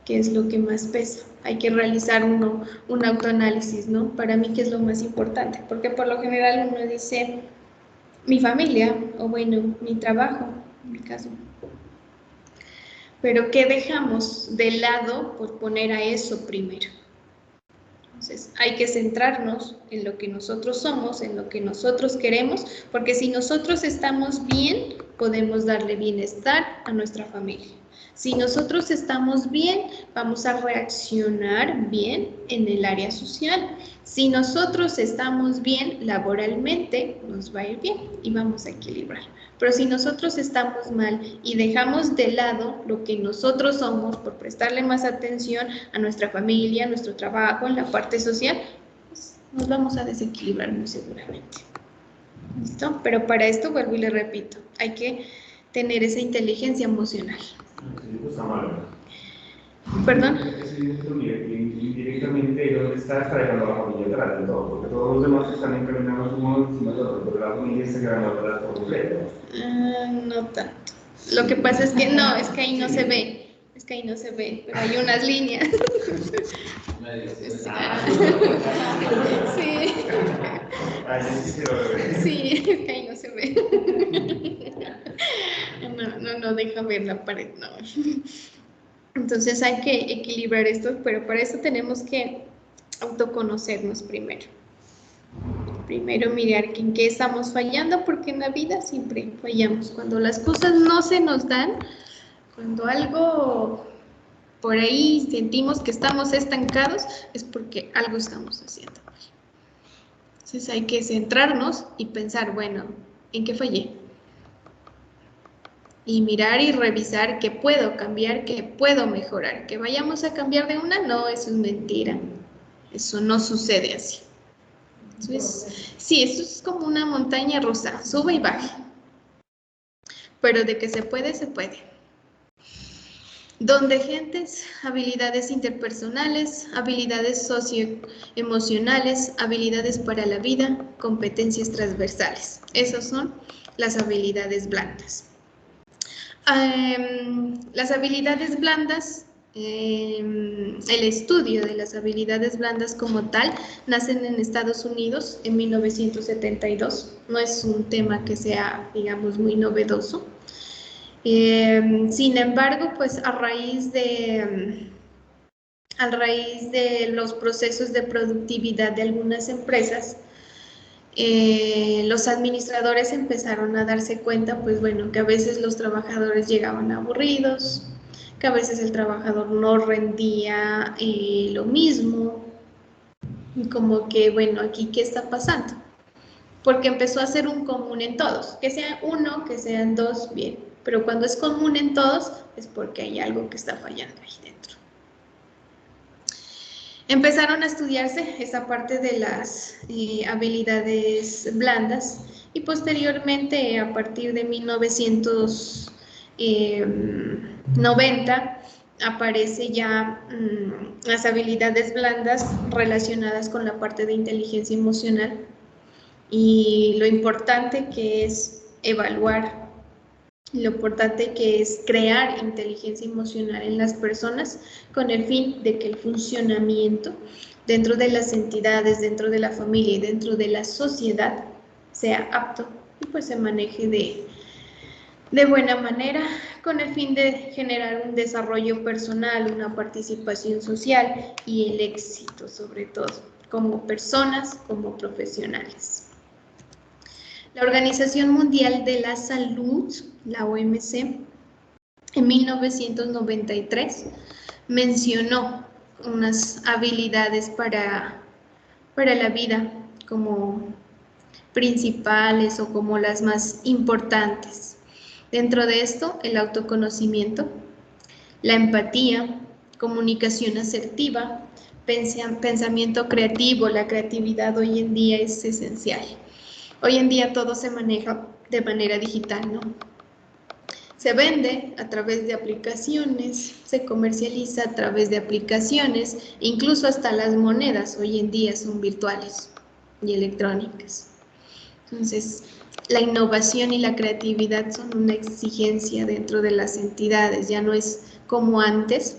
que es lo que más pesa. Hay que realizar un autoanálisis, ¿no? Para mí, ¿qué es lo más importante? Porque por lo general uno dice, mi familia, o bueno, mi trabajo, en mi caso. Pero ¿qué dejamos de lado por poner a eso primero? Entonces, hay que centrarnos en lo que nosotros somos, en lo que nosotros queremos, porque si nosotros estamos bien, podemos darle bienestar a nuestra familia. Si nosotros estamos bien, vamos a reaccionar bien en el área social. Si nosotros estamos bien laboralmente, nos va a ir bien y vamos a equilibrar. Pero si nosotros estamos mal y dejamos de lado lo que nosotros somos por prestarle más atención a nuestra familia, a nuestro trabajo, en la parte social, pues nos vamos a desequilibrar muy seguramente. ¿Listo? Pero para esto, vuelvo y le repito, hay que tener esa inteligencia emocional. Está mal. ¿Perdón? Indirectamente, ¿dónde está dejando a la familia atrás de todo? Porque todos los demás están encaminados uno encima de otro, pero la familia está quedando atrás por completo. No tanto. Lo que pasa es que no, es que ahí no se ve. Es que ahí no se ve, pero hay unas líneas. Sí. Sí, es que ahí no se ve. No deja ver la pared, no. Entonces hay que equilibrar esto, pero para eso tenemos que autoconocernos primero. Primero mirar en qué estamos fallando, porque en la vida siempre fallamos. Cuando las cosas no se nos dan, cuando algo por ahí sentimos que estamos estancados, es porque algo estamos haciendo mal. Entonces hay que centrarnos y pensar, bueno, ¿en qué fallé? Y mirar y revisar qué puedo cambiar, qué puedo mejorar. Que vayamos a cambiar de una, no, eso es mentira. Eso no sucede así. Entonces, sí, eso es como una montaña rusa, sube y baja. Pero de que se puede, se puede. Donde gentes, habilidades interpersonales, habilidades socioemocionales, habilidades para la vida, competencias transversales. Esas son las habilidades blandas. Las habilidades blandas, el estudio de las habilidades blandas como tal, nacen en Estados Unidos en 1972. No es un tema que sea, digamos, muy novedoso. Sin embargo, pues a raíz de los procesos de productividad de algunas empresas, los administradores empezaron a darse cuenta, pues bueno, que a veces los trabajadores llegaban aburridos, que a veces el trabajador no rendía lo mismo, y como que, bueno, aquí, ¿qué está pasando? Porque empezó a ser un común en todos, que sea uno, que sean dos, bien, pero cuando es común en todos, es porque hay algo que está fallando ahí dentro. Empezaron a estudiarse esa parte de las habilidades blandas y posteriormente, a partir de 1990, aparece ya las habilidades blandas relacionadas con la parte de inteligencia emocional y lo importante que es evaluar, lo importante que es crear inteligencia emocional en las personas con el fin de que el funcionamiento dentro de las entidades, dentro de la familia y dentro de la sociedad sea apto y pues se maneje de buena manera con el fin de generar un desarrollo personal, una participación social y el éxito sobre todo como personas, como profesionales. La Organización Mundial de la Salud, la OMC, en 1993 mencionó unas habilidades para la vida como principales o como las más importantes. Dentro de esto, el autoconocimiento, la empatía, comunicación asertiva, pensamiento creativo. La creatividad hoy en día es esencial. Hoy en día todo se maneja de manera digital, ¿no? Se vende a través de aplicaciones, se comercializa a través de aplicaciones, incluso hasta las monedas hoy en día son virtuales y electrónicas. Entonces, la innovación y la creatividad son una exigencia dentro de las entidades, ya no es como antes,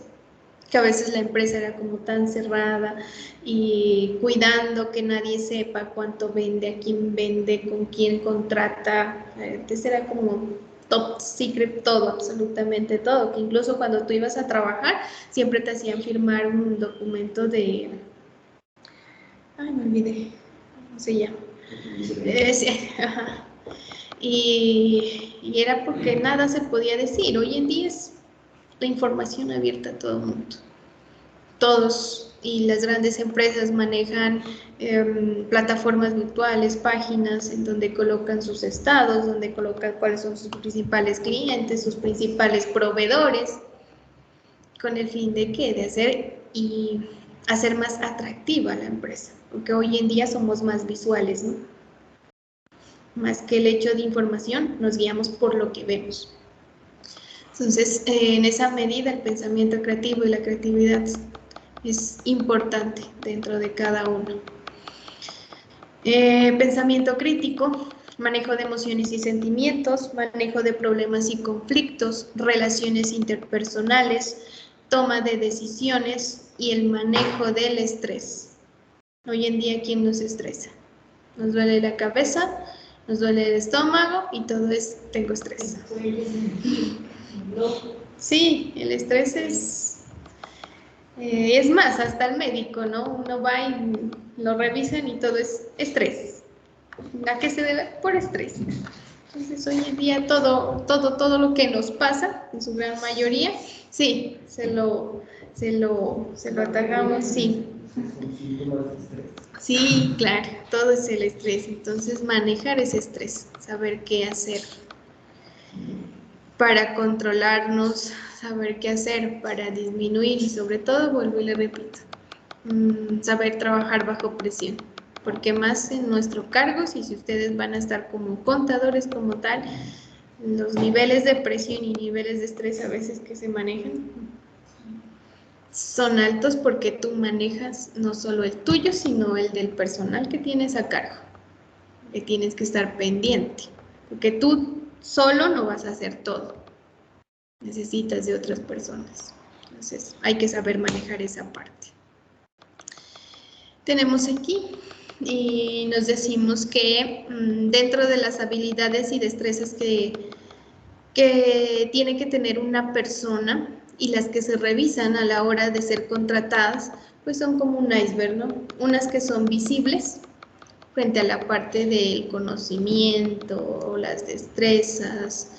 que a veces la empresa era como tan cerrada y cuidando que nadie sepa cuánto vende, a quién vende, con quién contrata. Antes era como top secret todo, absolutamente todo, que incluso cuando tú ibas a trabajar siempre te hacían firmar un documento de... Ay, me olvidé, ¿cómo se llama? Sí, ajá. y era porque nada se podía decir. Hoy en día es la información abierta a todo el mundo. Todos y las grandes empresas manejan plataformas virtuales, páginas en donde colocan sus estados, donde colocan cuáles son sus principales clientes, sus principales proveedores, con el fin de ¿qué? De hacer más atractiva la empresa, porque hoy en día somos más visuales, ¿no? Más que el hecho de información, nos guiamos por lo que vemos. Entonces, en esa medida, el pensamiento creativo y la creatividad es importante dentro de cada uno. Pensamiento crítico, manejo de emociones y sentimientos, manejo de problemas y conflictos, relaciones interpersonales, toma de decisiones y el manejo del estrés. Hoy en día, ¿quién nos estresa? Nos duele la cabeza, nos duele el estómago y todo es, tengo estrés. Sí, el estrés es más, hasta el médico, ¿no? Uno va y lo revisan y todo es estrés. ¿A qué se debe? Por estrés. Entonces, hoy en día todo lo que nos pasa, en su gran mayoría, sí, se lo atacamos, sí. Sí, claro, todo es el estrés. Entonces, manejar ese estrés, saber qué hacer para controlarnos, saber qué hacer para disminuir y sobre todo, vuelvo y le repito, saber trabajar bajo presión, porque más en nuestro cargo, si ustedes van a estar como contadores como tal, los niveles de presión y niveles de estrés a veces que se manejan son altos porque tú manejas no solo el tuyo, sino el del personal que tienes a cargo, que tienes que estar pendiente, porque tú solo no vas a hacer todo, necesitas de otras personas, entonces hay que saber manejar esa parte. Tenemos aquí y nos decimos que dentro de las habilidades y destrezas que tiene que tener una persona y las que se revisan a la hora de ser contratadas, pues son como un iceberg, ¿no? Unas que son visibles frente a la parte del conocimiento, las destrezas,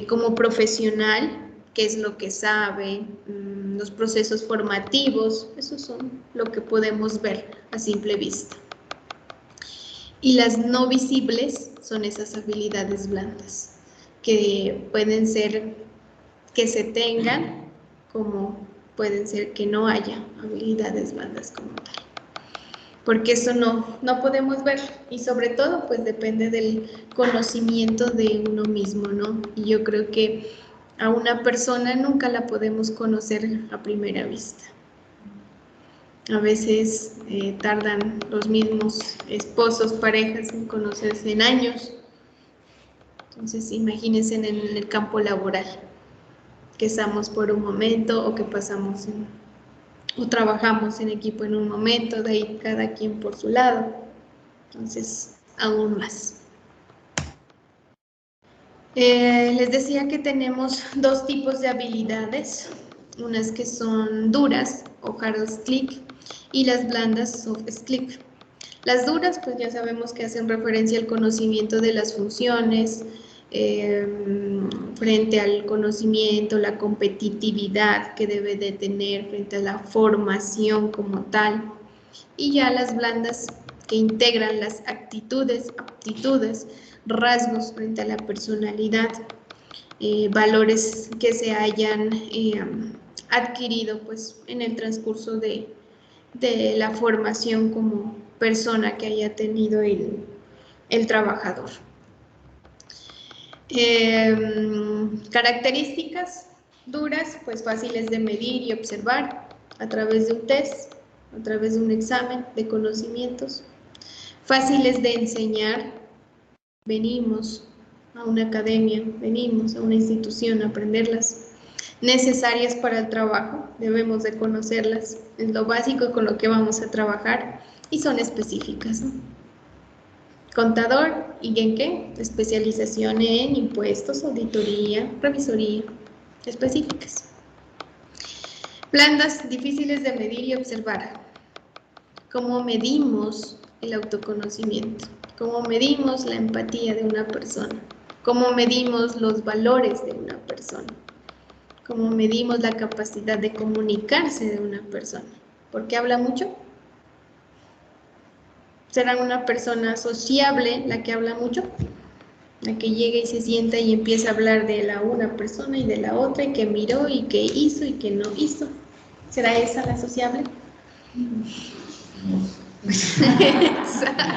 como profesional, qué es lo que sabe, los procesos formativos, esos son lo que podemos ver a simple vista. Y las no visibles son esas habilidades blandas, que pueden ser que se tengan, como pueden ser que no haya habilidades blandas como tal. Porque eso no podemos ver y sobre todo pues depende del conocimiento de uno mismo, ¿no? Y yo creo que a una persona nunca la podemos conocer a primera vista. A veces tardan los mismos esposos, parejas en conocerse en años. Entonces imagínense en el campo laboral, que estamos por un momento o que pasamos o trabajamos en equipo en un momento, de ahí cada quien por su lado, entonces aún más. Les decía que tenemos dos tipos de habilidades, unas que son duras o hard skill y las blandas soft skill. Las duras pues ya sabemos que hacen referencia al conocimiento de las funciones, frente al conocimiento, la competitividad que debe de tener frente a la formación como tal, y ya las blandas que integran las actitudes, aptitudes, rasgos frente a la personalidad, valores que se hayan adquirido pues en el transcurso de la formación como persona que haya tenido el trabajador. Características duras, pues fáciles de medir y observar a través de un test, a través de un examen de conocimientos, fáciles de enseñar, venimos a una academia, venimos a una institución a aprenderlas, necesarias para el trabajo, debemos de conocerlas, es lo básico con lo que vamos a trabajar y son específicas, ¿no? Contador y en qué, especialización en impuestos, auditoría, revisoría, específicas. Blandas, difíciles de medir y observar. ¿Cómo medimos el autoconocimiento? ¿Cómo medimos la empatía de una persona? ¿Cómo medimos los valores de una persona? ¿Cómo medimos la capacidad de comunicarse de una persona? ¿Por qué habla mucho? ¿Será una persona sociable la que habla mucho? La que llega y se sienta y empieza a hablar de la una persona y de la otra, y que miró y que hizo y que no hizo. ¿Será esa la sociable? Exacto.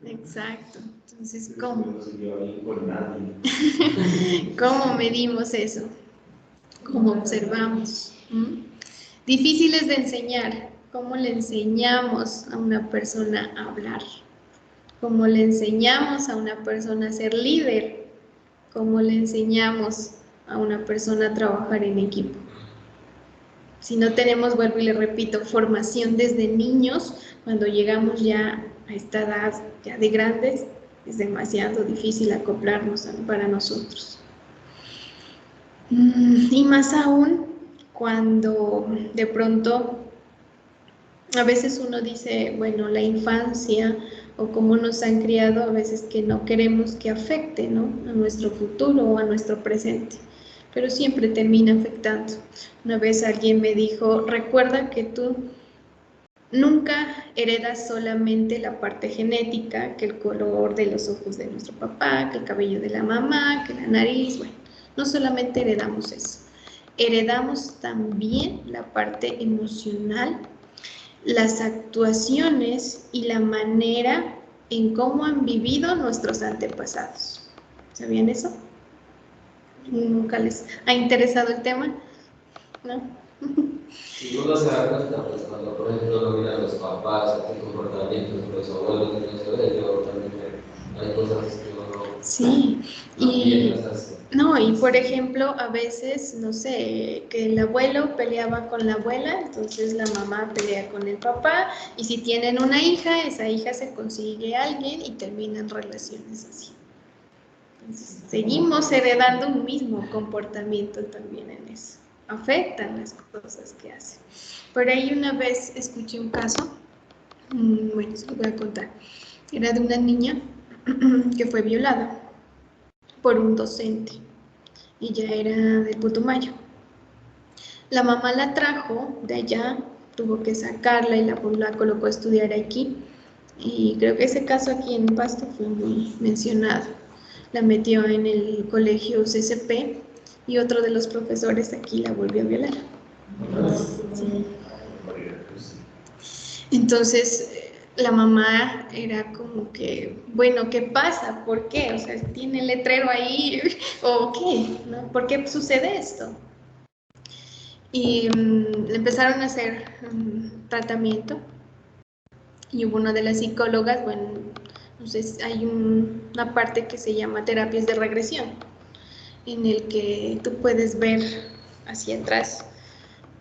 Exacto. Entonces, ¿cómo? ¿Cómo medimos eso? ¿Cómo observamos? Difíciles de enseñar. ¿Cómo le enseñamos a una persona a hablar? ¿Cómo le enseñamos a una persona a ser líder? ¿Cómo le enseñamos a una persona a trabajar en equipo? Si no tenemos, vuelvo y le repito, formación desde niños, cuando llegamos ya a esta edad ya de grandes, es demasiado difícil acoplarnos para nosotros. Y más aún cuando de pronto a veces uno dice, bueno, la infancia o cómo nos han criado, a veces que no queremos que afecte, ¿no?, a nuestro futuro o a nuestro presente, pero siempre termina afectando. Una vez alguien me dijo, recuerda que tú nunca heredas solamente la parte genética, que el color de los ojos de nuestro papá, que el cabello de la mamá, que la nariz, bueno, no solamente heredamos eso, heredamos también la parte emocional, las actuaciones y la manera en cómo han vivido nuestros antepasados. ¿Sabían eso? ¿Nunca les ha interesado el tema? ¿No? Si uno se da cuenta, pues cuando por ejemplo lo miran los papás, el comportamiento de los abuelos, que no se ve, yo también hay cosas que uno sí, y las hace. no, y por ejemplo, a veces, no sé, que el abuelo peleaba con la abuela, entonces la mamá pelea con el papá, y si tienen una hija, esa hija se consigue a alguien y terminan relaciones así. Entonces, seguimos heredando un mismo comportamiento también en eso. Afectan las cosas que hacen. Por ahí una vez escuché un caso, bueno, se lo voy a contar. Era de una niña que fue violada por un docente. Ella era del Putumayo. La mamá la trajo de allá, tuvo que sacarla y la colocó a estudiar aquí. Y creo que ese caso aquí en Pasto fue muy mencionado. La metió en el colegio CCP y otro de los profesores aquí la volvió a violar. Sí. Entonces, la mamá era como que, bueno, ¿qué pasa? ¿Por qué? O sea, ¿tiene el letrero ahí? ¿O qué? ¿No? ¿Por qué sucede esto? Y le empezaron a hacer tratamiento. Y hubo una de las psicólogas, bueno, entonces hay una parte que se llama terapias de regresión, en el que tú puedes ver hacia atrás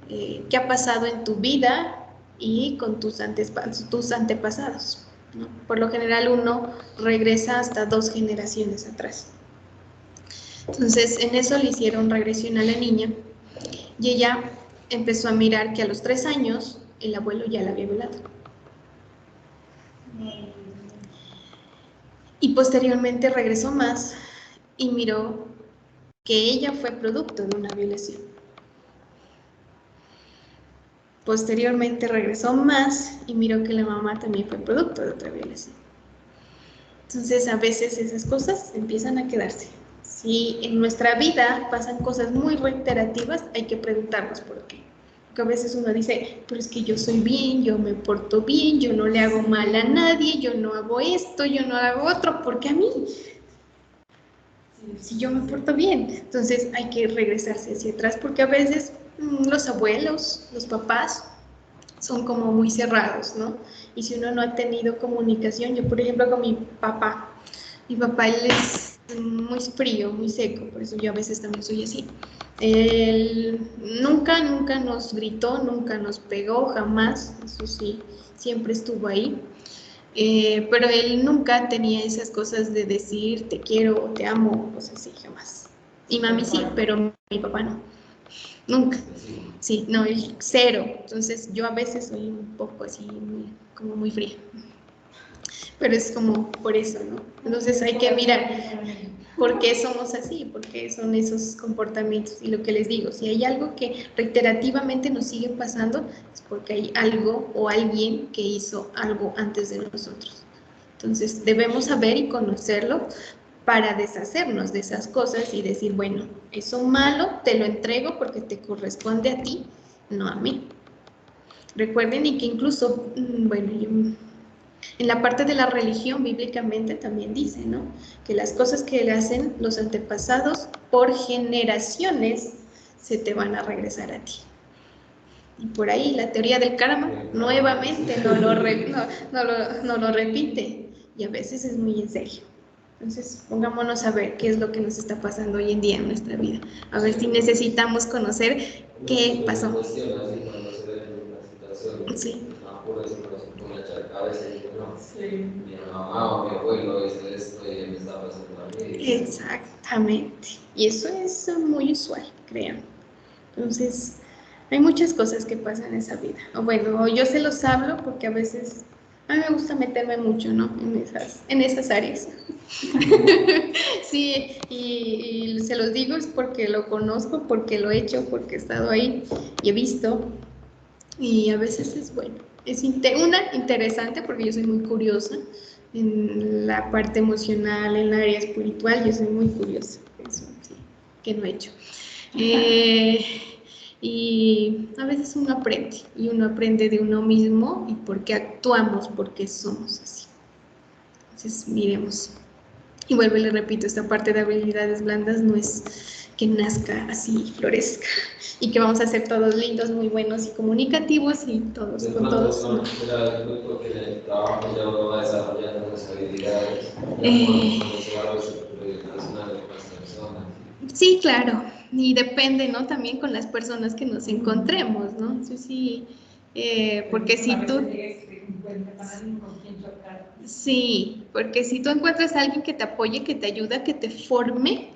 qué ha pasado en tu vida y con tus antepasados, ¿no? Por lo general uno regresa hasta 2 generaciones atrás. Entonces en eso le hicieron regresión a la niña y ella empezó a mirar que a los 3 años el abuelo ya la había violado. Y posteriormente regresó más y miró que ella fue producto de una violación. Posteriormente regresó más y miró que la mamá también fue producto de otra violación. Entonces, a veces esas cosas empiezan a quedarse. Si en nuestra vida pasan cosas muy reiterativas, hay que preguntarnos por qué. Porque a veces uno dice, pero es que yo soy bien, yo me porto bien, yo no le hago mal a nadie, yo no hago esto, yo no hago otro, ¿por qué a mí? Si yo me porto bien. Entonces hay que regresarse hacia atrás porque a veces los abuelos, los papás son como muy cerrados, ¿no? Y si uno no ha tenido comunicación, yo por ejemplo con mi papá él es muy frío, muy seco, por eso yo a veces también soy así. Él nunca nos gritó, nunca nos pegó, jamás, eso sí, siempre estuvo ahí. Pero él nunca tenía esas cosas de decir te quiero, te amo, cosas así, jamás. Y mami sí, pero mi papá no. Nunca. Sí, no, él cero. Entonces yo a veces soy un poco así, como muy fría. pero es como por eso, ¿no? Entonces hay que mirar por qué somos así, por qué son esos comportamientos. Y lo que les digo, si hay algo que reiterativamente nos sigue pasando, es porque hay algo o alguien que hizo algo antes de nosotros. Entonces debemos saber y conocerlo para deshacernos de esas cosas y decir, bueno, eso malo te lo entrego porque te corresponde a ti, no a mí. Recuerden y que incluso, bueno, en la parte de la religión bíblicamente también dice, ¿no? Que las cosas que le hacen los antepasados por generaciones se te van a regresar a ti. Y por ahí la teoría del karma nuevamente no lo repite y a veces es muy en serio. Entonces pongámonos a ver qué es lo que nos está pasando hoy en día en nuestra vida. A ver si necesitamos conocer qué pasó. Sí. Mi mamá o mi abuelo hizo esto y me está pasando a mí. Exactamente. Y eso es muy usual, crean. Entonces, hay muchas cosas que pasan en esa vida. O bueno, yo se los hablo porque a veces a mí me gusta meterme mucho, ¿no? En esas áreas. Sí, y se los digo es porque lo conozco, porque lo he hecho, porque he estado ahí y he visto. Y a veces es bueno. Es interesante porque yo soy muy curiosa en la parte emocional, en el área espiritual, yo soy muy curiosa. Eso sí, que no he hecho. Y a veces uno aprende, y uno aprende de uno mismo y por qué actuamos, por qué somos así. Entonces, miremos. Y vuelvo y le repito, esta parte de habilidades blandas no es que nazca así, florezca, y que vamos a ser todos lindos, muy buenos y comunicativos y todos con todos. No, porque en el trabajo ya uno va desarrollando esas habilidades, se va relacionando con las personas. Sí, claro, y depende, ¿no? También con las personas que nos encontremos, ¿no? Eso sí, porque si tú... Sí, porque si tú encuentras a alguien que te apoye, que te ayuda, que te forme,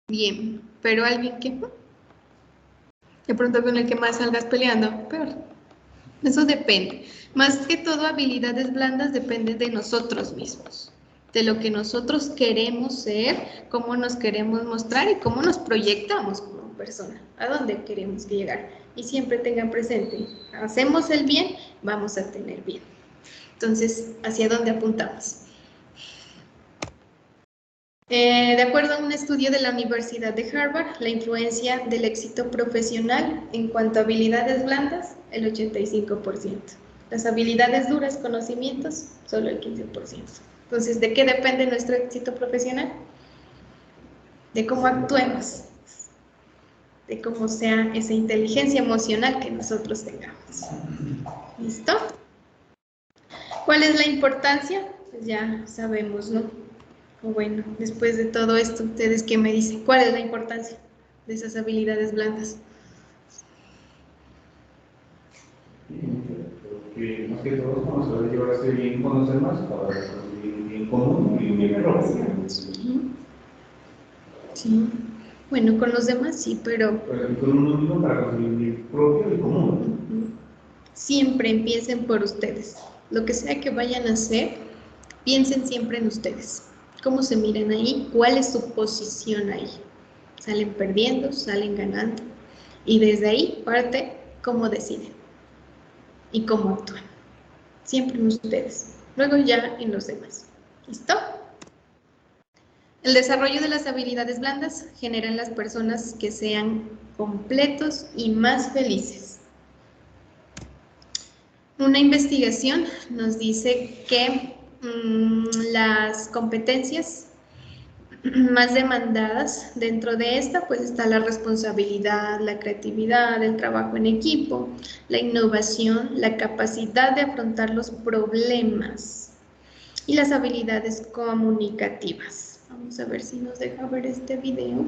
bien, pero alguien que de pronto con el que más salgas peleando, peor. Eso depende. Más que todo, habilidades blandas dependen de nosotros mismos, de lo que nosotros queremos ser, cómo nos queremos mostrar y cómo nos proyectamos como persona, a dónde queremos llegar. Y siempre tengan presente, hacemos el bien, vamos a tener bien. Entonces, ¿hacia dónde apuntamos? De acuerdo a un estudio de la Universidad de Harvard, la influencia del éxito profesional en cuanto a habilidades blandas, el 85%. Las habilidades duras, conocimientos, solo el 15%. Entonces, ¿de qué depende nuestro éxito profesional? De cómo actuemos, de cómo sea esa inteligencia emocional que nosotros tengamos. ¿Listo? ¿Cuál es la importancia? Pues ya sabemos, ¿no? Bueno, después de todo esto, ¿ustedes qué me dicen? ¿Cuál es la importancia de esas habilidades blandas? Porque más que todo, como se debe llevarse bien con los demás para conseguir un bien común y un bien propio. Sí. Bueno, con los demás sí, pero... Pero con uno mismo para conseguir un bien propio y común. Siempre empiecen por ustedes. Lo que sea que vayan a hacer, piensen siempre en ustedes. ¿Cómo se miran ahí? ¿Cuál es su posición ahí? ¿Salen perdiendo? ¿Salen ganando? Y desde ahí parte cómo deciden y cómo actúan. Siempre en ustedes. Luego ya en los demás. ¿Listo? El desarrollo de las habilidades blandas genera en las personas que sean completos y más felices. Una investigación nos dice que las competencias más demandadas dentro de esta, pues está la responsabilidad, la creatividad, el trabajo en equipo, la innovación, la capacidad de afrontar los problemas y las habilidades comunicativas. Vamos a ver si nos deja ver este video.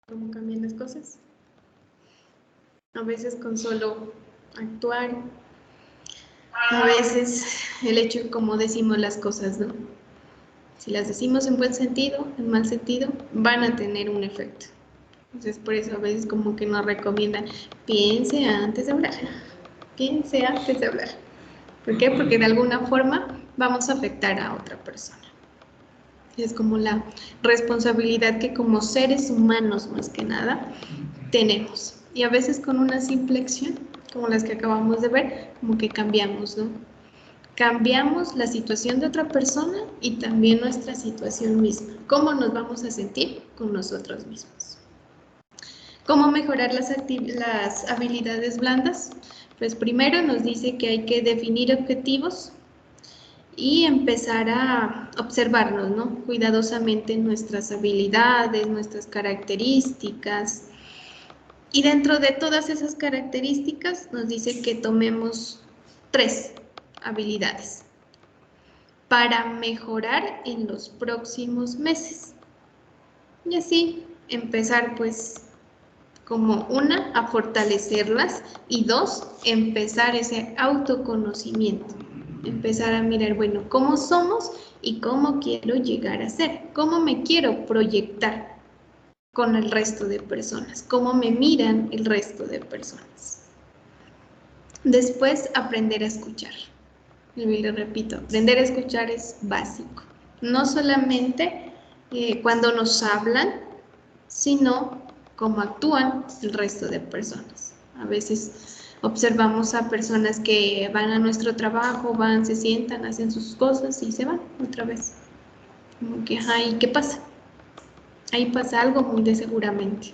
Cómo cambian las cosas. A veces con solo actuar, a veces el hecho de cómo decimos las cosas, ¿no? Si las decimos en buen sentido, en mal sentido, van a tener un efecto. Entonces, por eso a veces como que nos recomiendan, piense antes de hablar, piense antes de hablar. ¿Por qué? Porque de alguna forma vamos a afectar a otra persona. Es como la responsabilidad que como seres humanos, más que nada, tenemos. Y a veces con una simple acción, como las que acabamos de ver, como que cambiamos, ¿no? Cambiamos la situación de otra persona y también nuestra situación misma. ¿Cómo nos vamos a sentir con nosotros mismos? ¿Cómo mejorar las habilidades blandas? Pues primero nos dice que hay que definir objetivos y empezar a observarnos, ¿no? Cuidadosamente nuestras habilidades, nuestras características. Y dentro de todas esas características nos dice que tomemos 3 habilidades para mejorar en los próximos meses. Y así empezar pues como 1, a fortalecerlas y 2, empezar ese autoconocimiento. Empezar a mirar, bueno, cómo somos y cómo quiero llegar a ser, cómo me quiero proyectar con el resto de personas, cómo me miran el resto de personas. Después, aprender a escuchar. Y le repito, aprender a escuchar es básico. No solamente cuando nos hablan, sino cómo actúan el resto de personas. A veces observamos a personas que van a nuestro trabajo, van, se sientan, hacen sus cosas y se van otra vez. Como que, ¿y qué pasa? Ahí pasa algo muy de seguramente.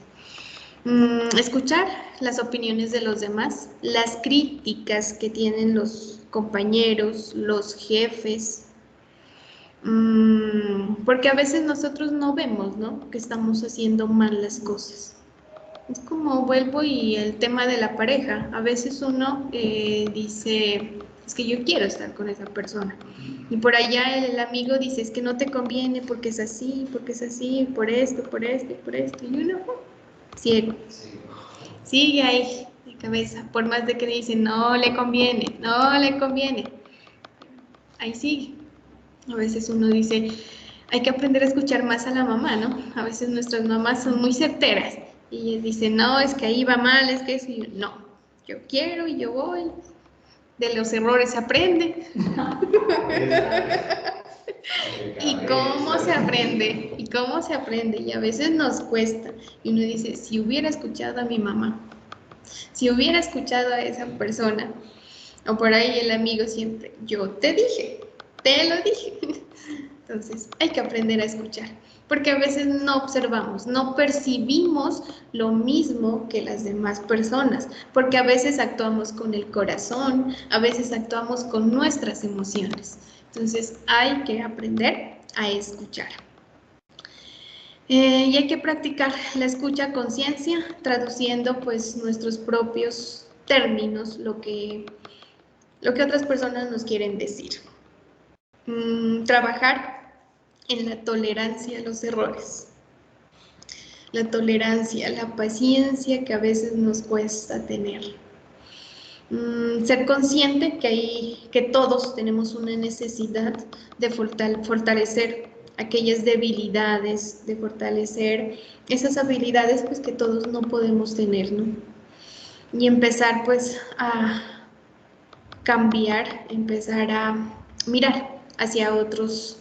Escuchar las opiniones de los demás, las críticas que tienen los compañeros, los jefes, porque a veces nosotros no vemos, ¿no?, que estamos haciendo mal las cosas. Es como vuelvo y el tema de la pareja. A veces uno dice, es que yo quiero estar con esa persona. Y por allá el amigo dice, es que no te conviene porque es así, por esto, por esto y por esto. Y uno, ciego. Sigue ahí, de cabeza. Por más de que dicen, no le conviene, no le conviene. Ahí sigue. A veces uno dice, hay que aprender a escuchar más a la mamá, ¿no? A veces nuestras mamás son muy certeras. Y ellas dicen, no, es que ahí va mal, es que eso. Y yo, no, yo quiero y yo voy. De los errores se aprende. ¿Y cómo se aprende? ¿Y cómo se aprende? Y a veces nos cuesta. Y uno dice, si hubiera escuchado a mi mamá, si hubiera escuchado a esa persona, o por ahí el amigo siempre, yo te dije, te lo dije. Entonces, hay que aprender a escuchar. porque a veces no observamos, no percibimos lo mismo que las demás personas, porque a veces actuamos con el corazón, a veces actuamos con nuestras emociones. Entonces hay que aprender a escuchar. Y hay que practicar la escucha a conciencia, traduciendo pues nuestros propios términos, lo que otras personas nos quieren decir. Trabajar en la tolerancia a los errores. La tolerancia, la paciencia que a veces nos cuesta tener. Ser consciente que todos tenemos una necesidad de fortalecer aquellas debilidades, de fortalecer esas habilidades pues que todos no podemos tener, ¿no? Y empezar pues a cambiar, empezar a mirar hacia otros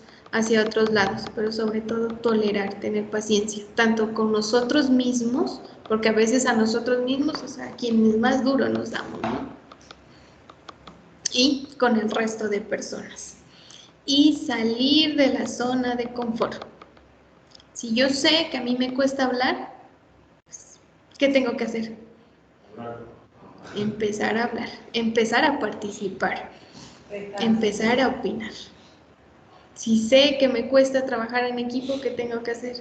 lados, pero sobre todo tolerar, tener paciencia, tanto con nosotros mismos, porque a veces a nosotros mismos, o sea, quienes más duro nos damos, ¿no? Y con el resto de personas. Y salir de la zona de confort. Si yo sé que a mí me cuesta hablar, pues, ¿qué tengo que hacer? Empezar a hablar, empezar a participar, empezar a opinar. Si sé que me cuesta trabajar en equipo, ¿qué tengo que hacer?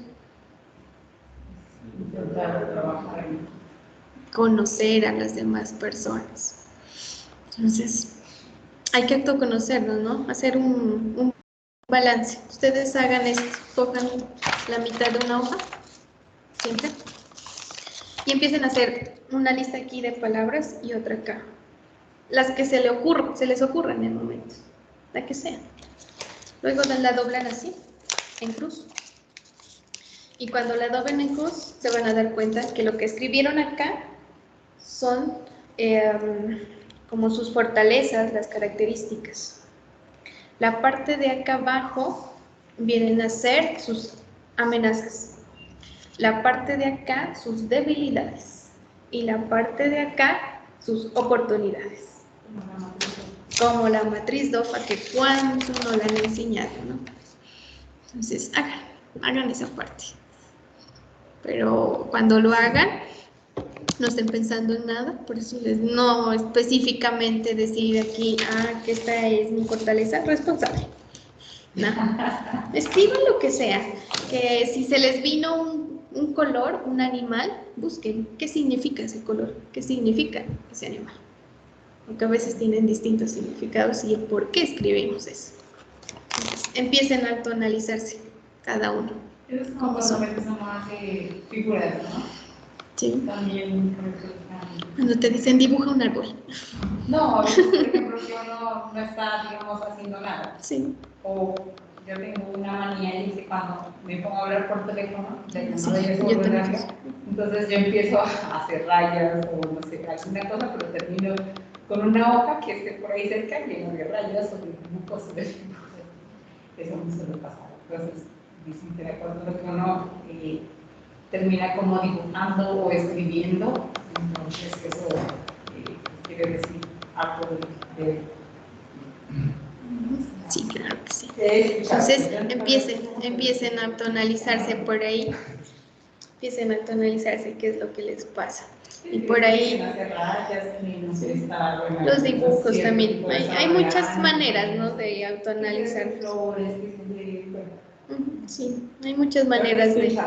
Intentar trabajar en Conocer a las demás personas. Entonces, hay que autoconocernos, ¿no? Hacer un balance. Ustedes hagan esto, cojan la mitad de una hoja, siempre, y empiecen a hacer una lista aquí de palabras y otra acá. Las que se les ocurran en el momento, la que sea. Luego la doblan así, en cruz. Y cuando la doblen en cruz, se van a dar cuenta que lo que escribieron acá son como sus fortalezas, las características. La parte de acá abajo vienen a ser sus amenazas. La parte de acá, sus debilidades. Y la parte de acá, sus oportunidades. Como la matriz DOFA, que cuánto no la han enseñado, ¿no? Entonces, hagan esa parte. Pero cuando lo hagan, no estén pensando en nada, por eso no específicamente decir aquí, que esta es mi fortaleza responsable. No, escriban lo que sea, que si se les vino un color, un animal, busquen qué significa ese color, qué significa ese animal. Porque a veces tienen distintos significados y el por qué escribimos eso. Entonces, empiecen a autoanalizarse cada uno. Es como cuando empezamos a hacer figuras, ¿no? Sí. También cuando te dicen dibuja un árbol. No, a veces, por ejemplo, si uno no está, digamos, haciendo nada. Sí. O yo tengo una manía y es que cuando me pongo a hablar por teléfono, entonces yo empiezo a hacer rayas o no sé, alguna cosa, pero termino con una hoja que esté por ahí cerca llena de rayas o de dibujos. Eso no suele pasar. Entonces, dicen que de acuerdo a lo que uno termina como dibujando o escribiendo, entonces eso quiere decir algo de Sí, claro que sí. Entonces, empiecen a autoanalizarse por ahí. Empiecen a autoanalizarse qué es lo que les pasa. Y por ahí, los dibujos también. Hay muchas maneras, ¿no?, de autoanalizar. Sí, hay muchas maneras de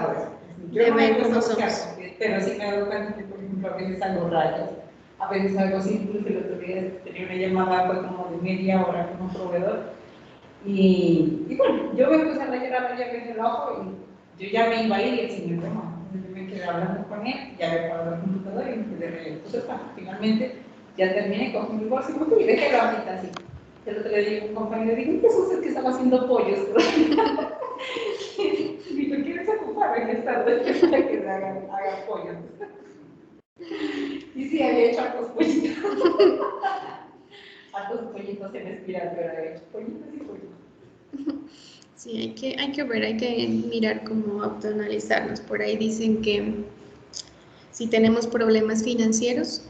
ver cómo somos. Pero sí me doy cuenta que, por ejemplo, a veces hago rayas, a veces hago círculos. El otro día tenía una llamada pues, como de media hora con un proveedor. Y bueno, yo me puse a rayar en el ojo y yo ya me iba a ir y el señor no. Entonces yo me quedé hablando con él, ya había parado el computador y me quedé rayando. Entonces, finalmente ya terminé, cogí mi bolsa y me fui y dejé la hojita así. El otro día dije a un compañero, dije, ¿qué es que estaba haciendo pollos? Y yo, ¿quieres ocupar en esta noche para que haga pollos? Y sí, había hecho hartos pollitos. Hartos pollitos en espiral, pero había hecho pollitos y pollitos. Sí, hay que ver, hay que mirar cómo autoanalizarnos. Por ahí dicen que si tenemos problemas financieros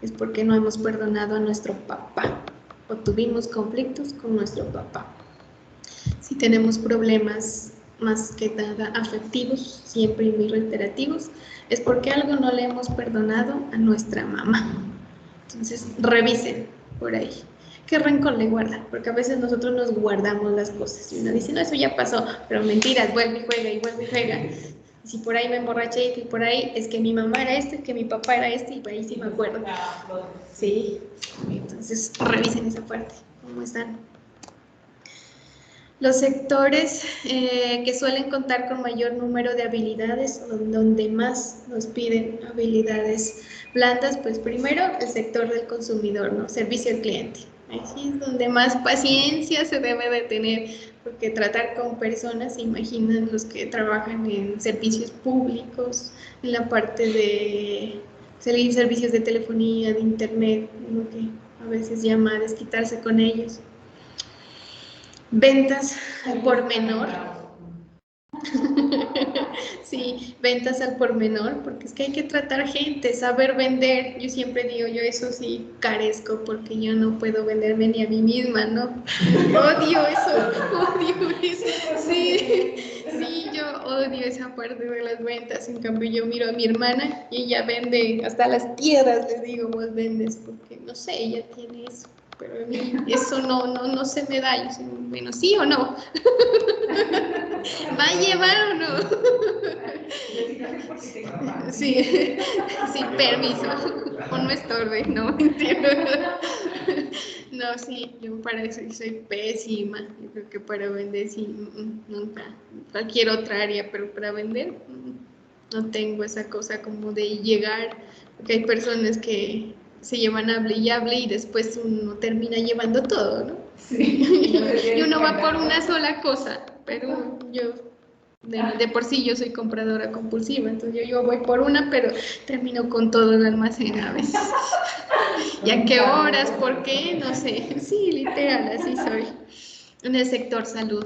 es porque no hemos perdonado a nuestro papá o tuvimos conflictos con nuestro papá. Si tenemos problemas más que nada afectivos, siempre y muy reiterativos, es porque algo no le hemos perdonado a nuestra mamá. Entonces, revisen por ahí. ¿Qué rencor le guarda? Porque a veces nosotros nos guardamos las cosas y uno dice, no, eso ya pasó, pero mentiras, vuelve y juega y vuelve y juega. Y si por ahí me emborraché y por ahí es que mi mamá era este, que mi papá era este, y por ahí sí me acuerdo. Sí, entonces revisen esa parte, ¿cómo están? Los sectores que suelen contar con mayor número de habilidades, donde más nos piden habilidades blandas, pues primero el sector del consumidor, ¿no? Servicio al cliente. Aquí es donde más paciencia se debe de tener, porque tratar con personas, se imaginan los que trabajan en servicios públicos, en la parte de servicios de telefonía, de internet, ¿no? Que a veces llama a desquitarse con ellos. Ventas al por menor. Sí, ventas al por menor, porque es que hay que tratar gente, saber vender. Yo siempre digo, yo eso sí carezco, porque yo no puedo venderme ni a mí misma, ¿no? Odio eso. Sí, sí, yo odio esa parte de las ventas. En cambio, yo miro a mi hermana y ella vende hasta las tierras, le digo, vos vendes, porque no sé, ella tiene eso. Pero a mí eso no se me da. Yo soy, bueno, ¿sí o no? ¿Va a llevar o no? Sí, sí, permiso. O no estorbe, no, entiendo. No, sí, yo para eso soy pésima. Yo creo que para vender sí, nunca. Cualquier otra área, pero para vender no tengo esa cosa como de llegar, porque hay personas que se llevan hable y después uno termina llevando todo, ¿no? Sí. Y uno va por una sola cosa, pero yo de por sí yo soy compradora compulsiva, entonces yo voy por una, pero termino con todo el almacén a veces. ¿Y a qué horas? ¿Por qué? No sé. Sí, literal, así soy. En el sector salud,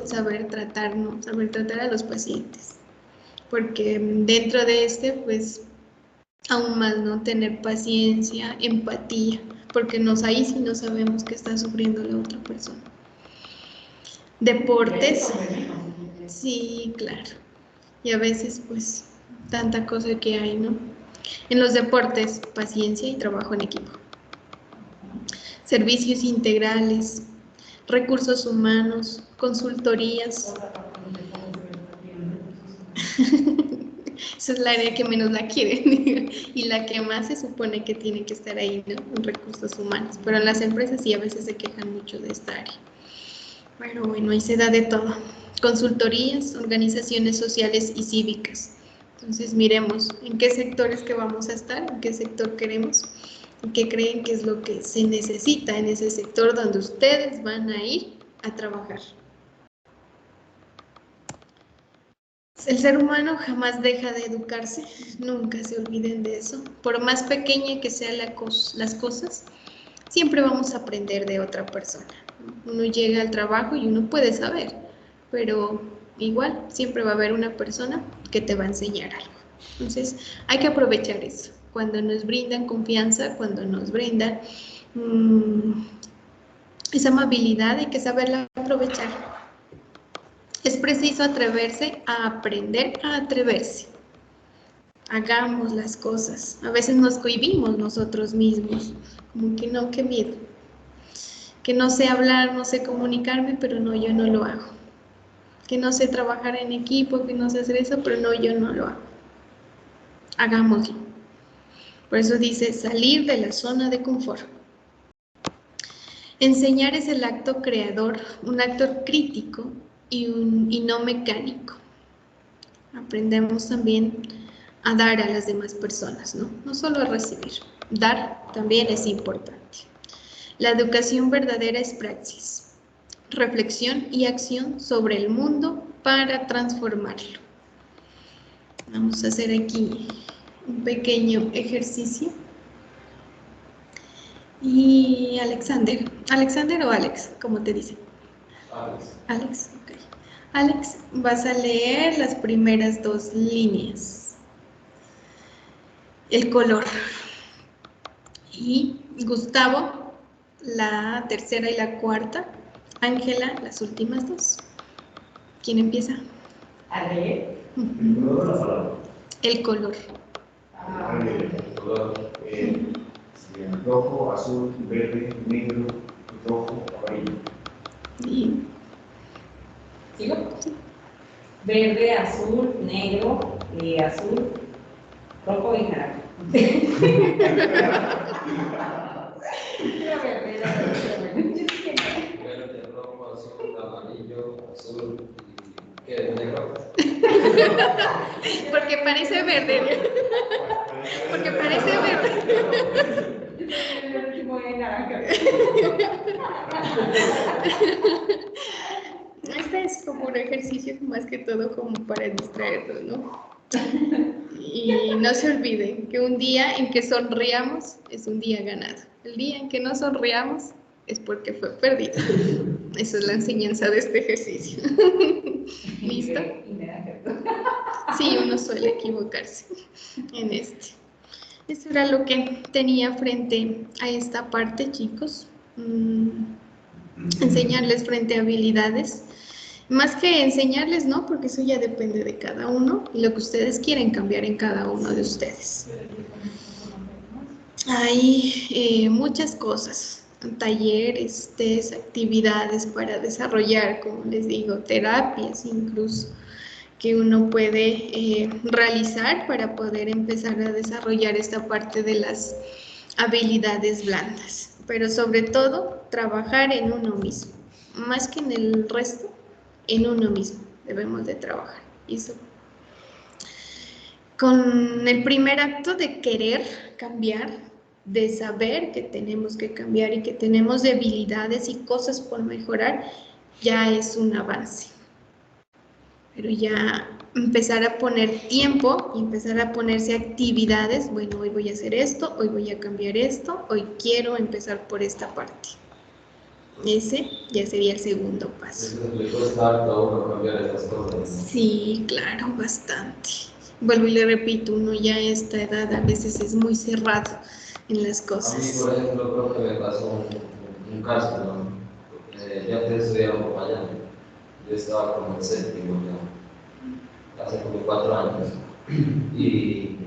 saber tratar, ¿no? Saber tratar a los pacientes, porque dentro de este, pues, aún más, ¿no? Tener paciencia, empatía, porque ahí sí no sabemos qué está sufriendo la otra persona. Deportes, sí, claro. Y a veces, pues, tanta cosa que hay, ¿no? En los deportes, paciencia y trabajo en equipo. Servicios integrales, recursos humanos, consultorías. Esa es la área que menos la quieren y la que más se supone que tiene que estar ahí, ¿no? En recursos humanos. Pero en las empresas sí a veces se quejan mucho de esta área. Pero bueno, ahí se da de todo. Consultorías, organizaciones sociales y cívicas. Entonces miremos en qué sectores que vamos a estar, en qué sector queremos y qué creen que es lo que se necesita en ese sector donde ustedes van a ir a trabajar. El ser humano jamás deja de educarse, nunca se olviden de eso. Por más pequeña que sean las cosas, siempre vamos a aprender de otra persona. Uno llega al trabajo y uno puede saber, pero igual siempre va a haber una persona que te va a enseñar algo. Entonces hay que aprovechar eso. Cuando nos brindan confianza, cuando nos brindan esa amabilidad, hay que saberla aprovechar. Es preciso atreverse a aprender a atreverse. Hagamos las cosas. A veces nos cohibimos nosotros mismos. Como que no, qué miedo. Que no sé hablar, no sé comunicarme, pero no, yo no lo hago. Que no sé trabajar en equipo, que no sé hacer eso, pero no, yo no lo hago. Hagámoslo. Por eso dice salir de la zona de confort. Enseñar es el acto creador, un acto crítico y no mecánico. Aprendemos también a dar a las demás personas, ¿no? No solo a recibir. Dar también es importante. La educación verdadera es praxis, reflexión y acción sobre el mundo para transformarlo. Vamos a hacer aquí un pequeño ejercicio. Y Alexander o Alex, ¿cómo te dicen? Alex, ok. Alex, vas a leer las primeras 2 líneas. El color. Y Gustavo, la tercera y la cuarta. Ángela, las últimas 2. ¿Quién empieza? A leer. El color de la palabra. El color. El color. Rojo, azul, verde, negro, rojo, amarillo. Y ¿Sigo? Verde, azul, negro, azul, rojo y naranja. Verde, rojo, azul, amarillo, azul y ¿qué? Negro. porque parece verde. Porque parece verde. El último es naranja. Este es como un ejercicio más que todo como para distraernos, ¿no? Y no se olviden que un día en que sonriamos es un día ganado. El día en que no sonriamos es porque fue perdido. Esa es la enseñanza de este ejercicio. ¿Listo? Y naranja. Sí, uno suele equivocarse en este. Eso era lo que tenía frente a esta parte, chicos. Enseñarles frente a habilidades. Más que enseñarles, ¿no? Porque eso ya depende de cada uno y lo que ustedes quieren cambiar en cada uno de ustedes. Hay muchas cosas, talleres, test, actividades para desarrollar, como les digo, terapias incluso, que uno puede realizar para poder empezar a desarrollar esta parte de las habilidades blandas. Pero sobre todo, trabajar en uno mismo, más que en el resto, en uno mismo debemos de trabajar. ¿Listo? Con el primer acto de querer cambiar, de saber que tenemos que cambiar y que tenemos debilidades y cosas por mejorar, ya es un avance. Pero ya empezar a poner tiempo y empezar a ponerse actividades, bueno, hoy voy a hacer esto, hoy voy a cambiar esto, hoy quiero empezar por esta parte. Ese ya sería el segundo paso. Le cuesta harto a uno cambiar estas cosas, ¿no? Sí, claro, bastante. Vuelvo y le repito, uno ya a esta edad a veces es muy cerrado en las A mí, cosas. por ejemplo, creo que me pasó un caso, ¿no? Yo antes estudiaba por allá. Yo estaba como en séptimo ya, hace como 4 años. Y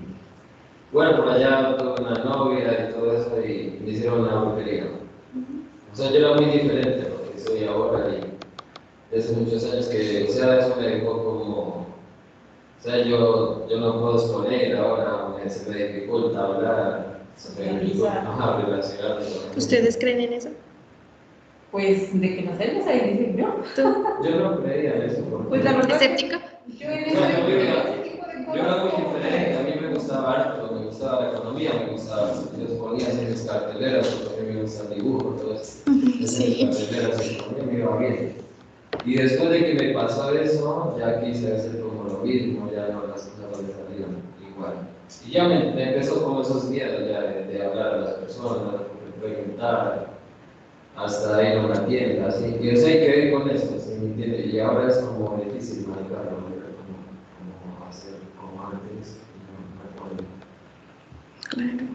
bueno, por allá tuve una novia y todo eso y me hicieron una brujería. O sea, yo era muy diferente a lo que soy ahora y desde muchos años que, o sea, eso me dejó como, o sea, yo no puedo exponer ahora, se me dificulta hablar, se me dificulta relacionarme con la ¿Ustedes creen en eso? Pues de que nos hemos ahí dicen yo. ¿Tú? Yo no creía en eso, porque Pues la verdad. ¿Escéptico? Yo en o sea, ese yo tipo de yo era muy cosas. diferente, a mí me gustaba harto, me gustaba la economía, me gustaba, yo ponía hacer mis carteleras, porque a mí me gusta el dibujo, todo eso. Sí. Mis carteleras y con me iba bien. Y después de que me pasó eso, ya quise hacer como lo mismo, ya no las cosas no me salieron igual. Y ya me empezó como esos miedos ya de hablar a las personas, de preguntar, hasta ir a una tienda, así. Y yo sé que ir con eso, ¿sí me entiende? Y ahora es como difícil manejarlo, ¿no? Como hacer como antes, no puedo. Claro.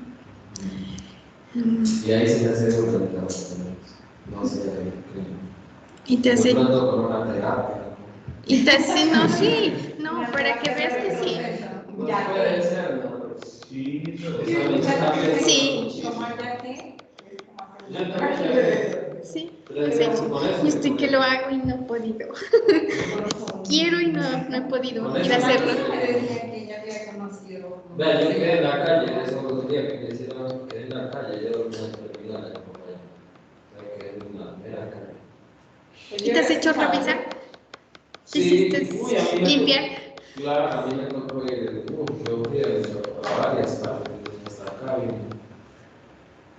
Y ahí se me hace duro, no sé, Y te de hace... pronto con una terapia. Y te hace... No, sí. No, para que veas que sí. Pues puede ser, ¿no? Sí, Sí. Yo también Sí, lo has hecho. Y estoy que lo hago y no he podido. Quiero y no he podido ir a hacerlo. Vea, yo quedé en la calle, eso los días que me hicieron, quedé en la calle, yo dormía en el terminal allá por allá. O sea, quedé en la mera calle. ¿Y te has hecho revisar? ¿Te Sí, hiciste uy, a mí me limpiar? claro, a mí me tocó ir, yo fui a varias partes, hasta acá.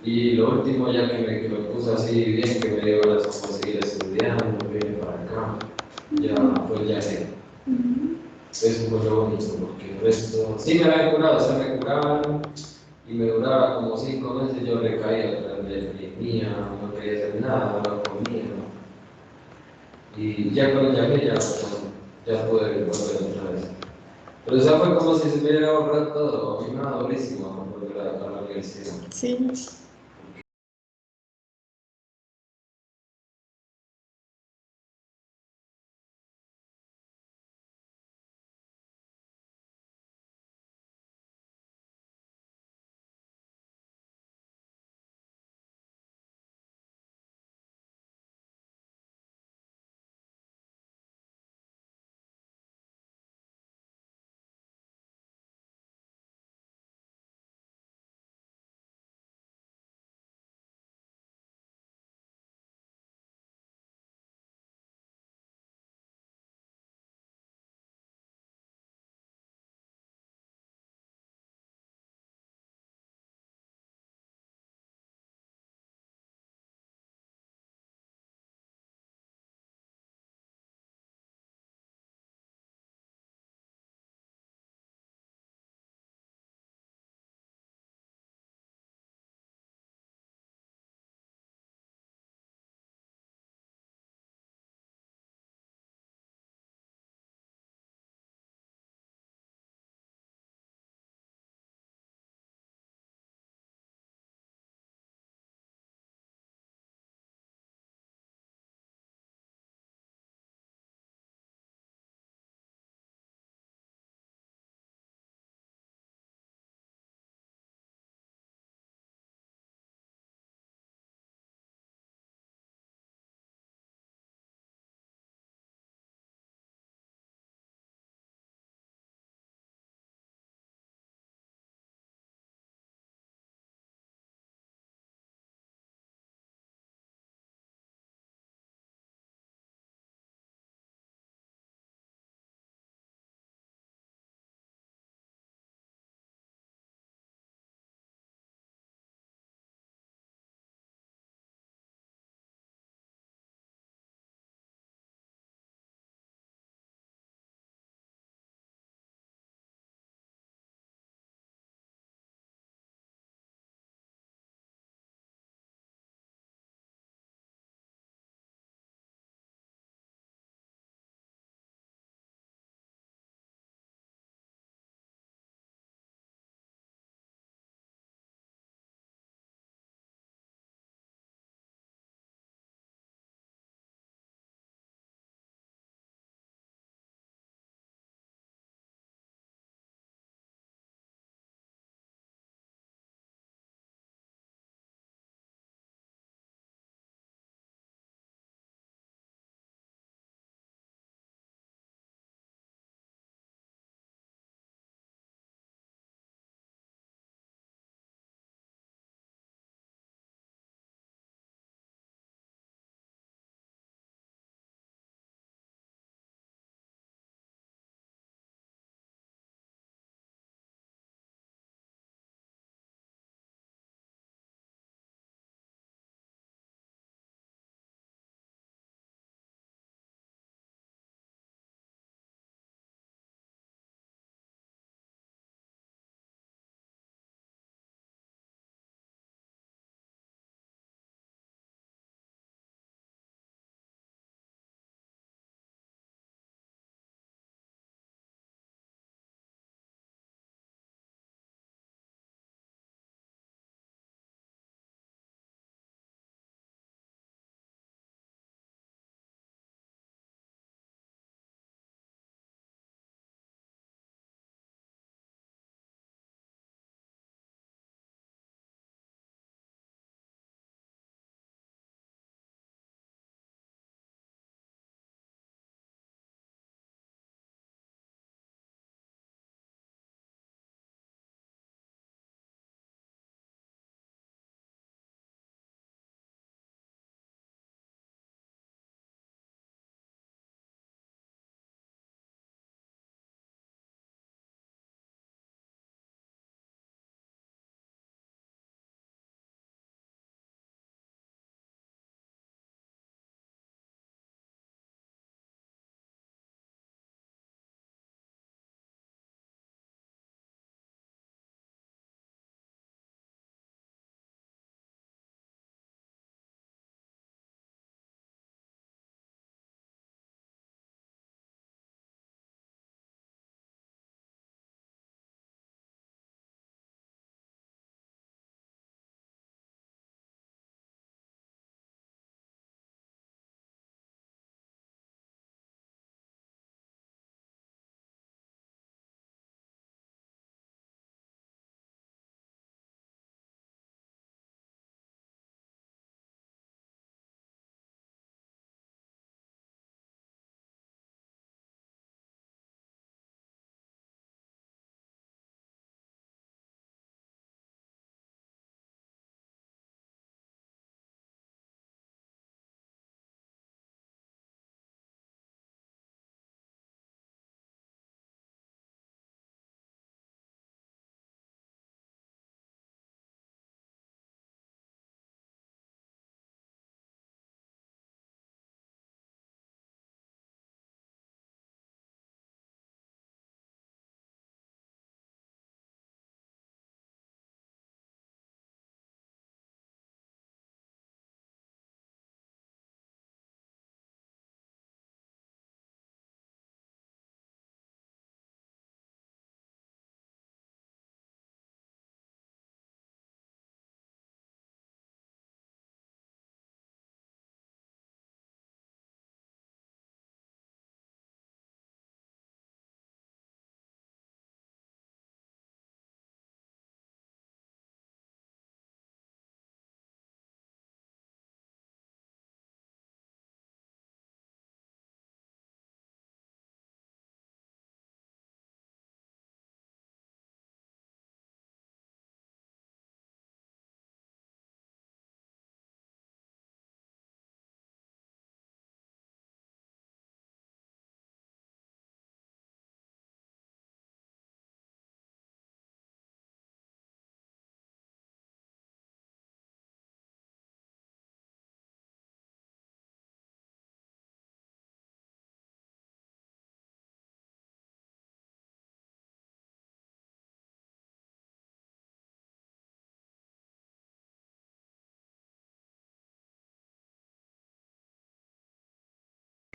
Y lo último, ya que me puse así bien, que me dio ganas de seguir estudiando, vine para acá, ya fue ya que eso fue lo bonito, porque el resto, sí me había curado, o sea, me curaban y me duraba como 5 meses, yo recaía otra vez, deprimía, no quería hacer nada, no comía, ¿no? Y ya cuando llamé, ya pude volver otra vez. Pero o sea, fue como si se me hubiera borrado todo, a mí me daba durísimo volver a la universidad. Sí.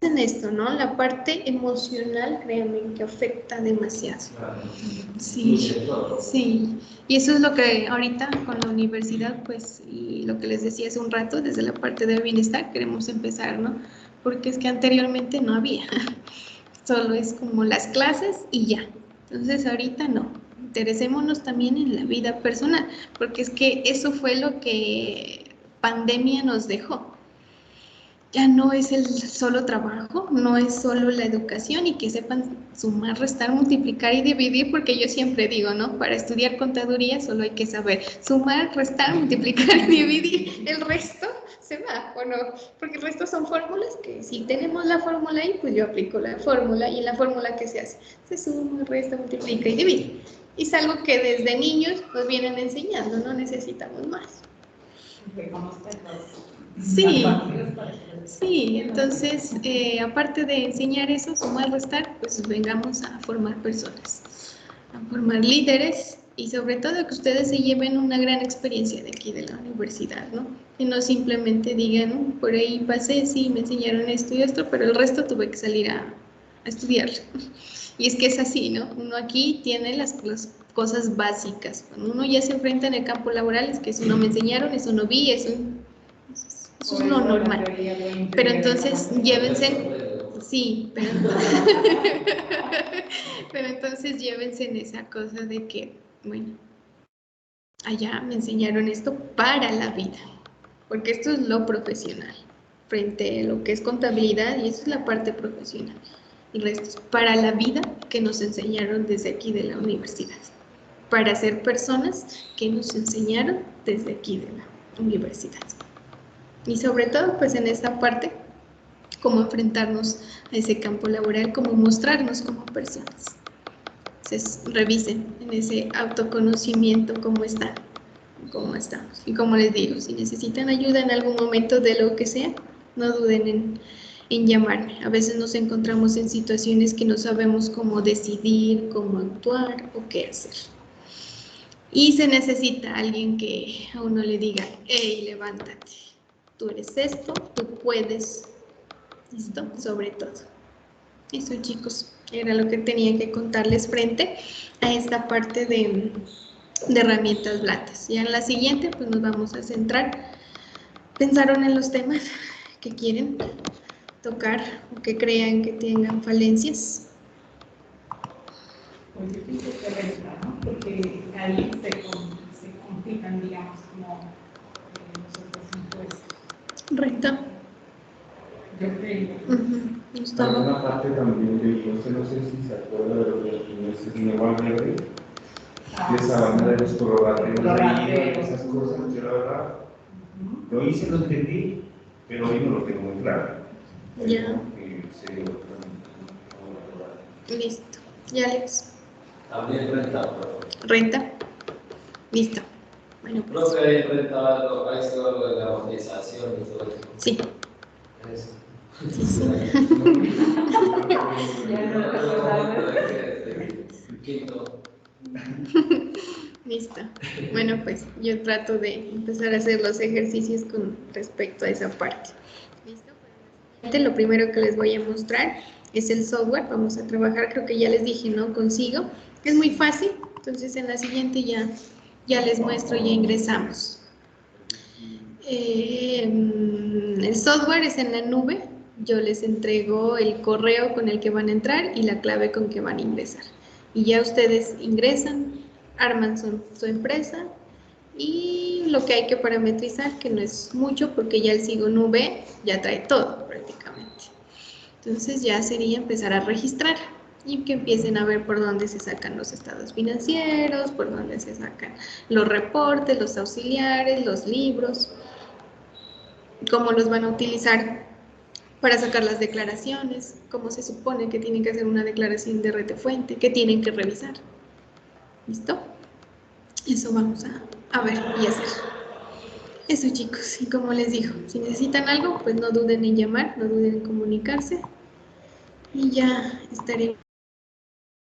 en esto, ¿no? La parte emocional, créanme, que afecta demasiado. Claro. Sí, Incluye todo. sí. Y eso es lo que ahorita con la universidad, pues, y lo que les decía hace un rato, desde la parte del bienestar queremos empezar, ¿no? Porque es que anteriormente no había. Solo es como las clases y ya. Entonces ahorita no. Interesémonos también en la vida personal, porque es que eso fue lo que pandemia nos dejó. Ya no es el solo trabajo, no es solo la educación y que sepan sumar, restar, multiplicar y dividir, porque yo siempre digo, ¿no? Para estudiar contaduría solo hay que saber sumar, restar, multiplicar y dividir. El resto se va, ¿o no? Porque el resto son fórmulas que si tenemos la fórmula ahí, pues yo aplico la fórmula y en la fórmula que se hace, se suma, resta, multiplica y divide. Y es algo que desde niños nos vienen enseñando, no necesitamos más. Que conozcan los Sí. partidos para que los- Sí, entonces, aparte de enseñar eso, sumar, restar, pues vengamos a formar personas, a formar líderes y sobre todo que ustedes se lleven una gran experiencia de aquí de la universidad, ¿no? Y no simplemente digan, por ahí pasé, sí, me enseñaron esto y esto, pero el resto tuve que salir a estudiar. Y es que es así, ¿no? Uno aquí tiene las cosas básicas. Cuando uno ya se enfrenta en el campo laboral, es que eso no me enseñaron, eso no vi, eso es lo normal. Pero entonces llévense, sí, pero entonces llévense en esa cosa de que, bueno, allá me enseñaron esto para la vida, porque esto es lo profesional, frente a lo que es contabilidad y eso es la parte profesional. El resto es para la vida que nos enseñaron desde aquí de la universidad, para ser personas que nos enseñaron desde aquí de la universidad. Y sobre todo, pues en esta parte, cómo enfrentarnos a ese campo laboral, cómo mostrarnos como personas. Entonces, revisen en ese autoconocimiento cómo están, cómo estamos. Y como les digo, si necesitan ayuda en algún momento de lo que sea, no duden en llamarme. A veces nos encontramos en situaciones que no sabemos cómo decidir, cómo actuar o qué hacer. Y se necesita alguien que a uno le diga, hey, levántate, tú eres esto, tú puedes. ¿Listo? Sobre todo. Eso, chicos, era lo que tenía que contarles frente a esta parte de herramientas blandas. Ya en la siguiente, pues nos vamos a centrar. ¿Pensaron en los temas que quieren tocar o que crean que tengan falencias? Pues yo pienso que renta, ¿no? Porque ahí se complican, digamos, como los otros impuestos. Renta. Yo creo. Hay Estaba. una parte también de, no sé si se acuerda de lo que es Nueva Verde, de esa banda de los prorrateos, esas cosas, yo la verdad, lo hice, lo entendí, pero hoy no lo tengo muy claro. Ya. Listo. Ya, Alex. También renta, Renta. Listo. Bueno, pues. profe, ahí renta algo, ahí se algo de la amortización y todo eso. Sí. Eso. Sí, sí. Ya no recordaba. Quinto. Listo. Bueno, pues yo trato de empezar a hacer los ejercicios con respecto a esa parte. ¿Listo? Lo primero que les voy a mostrar es el software. Vamos a trabajar, creo que ya les dije, ¿no? Consigo. Es muy fácil, entonces en la siguiente ya les muestro, ya ingresamos. El software es en la nube. Yo les entrego el correo con el que van a entrar y la clave con que van a ingresar. Y ya ustedes ingresan, arman su empresa y lo que hay que parametrizar, que no es mucho porque ya el Sigo Nube ya trae todo prácticamente. Entonces ya sería empezar a registrar y que empiecen a ver por dónde se sacan los estados financieros, por dónde se sacan los reportes, los auxiliares, los libros, cómo los van a utilizar para sacar las declaraciones, cómo se supone que tienen que hacer una declaración de red de fuente, qué tienen que revisar. ¿Listo? Eso vamos a ver y hacer. Eso, chicos, y como les digo, si necesitan algo, pues no duden en llamar, no duden en comunicarse y ya estaremos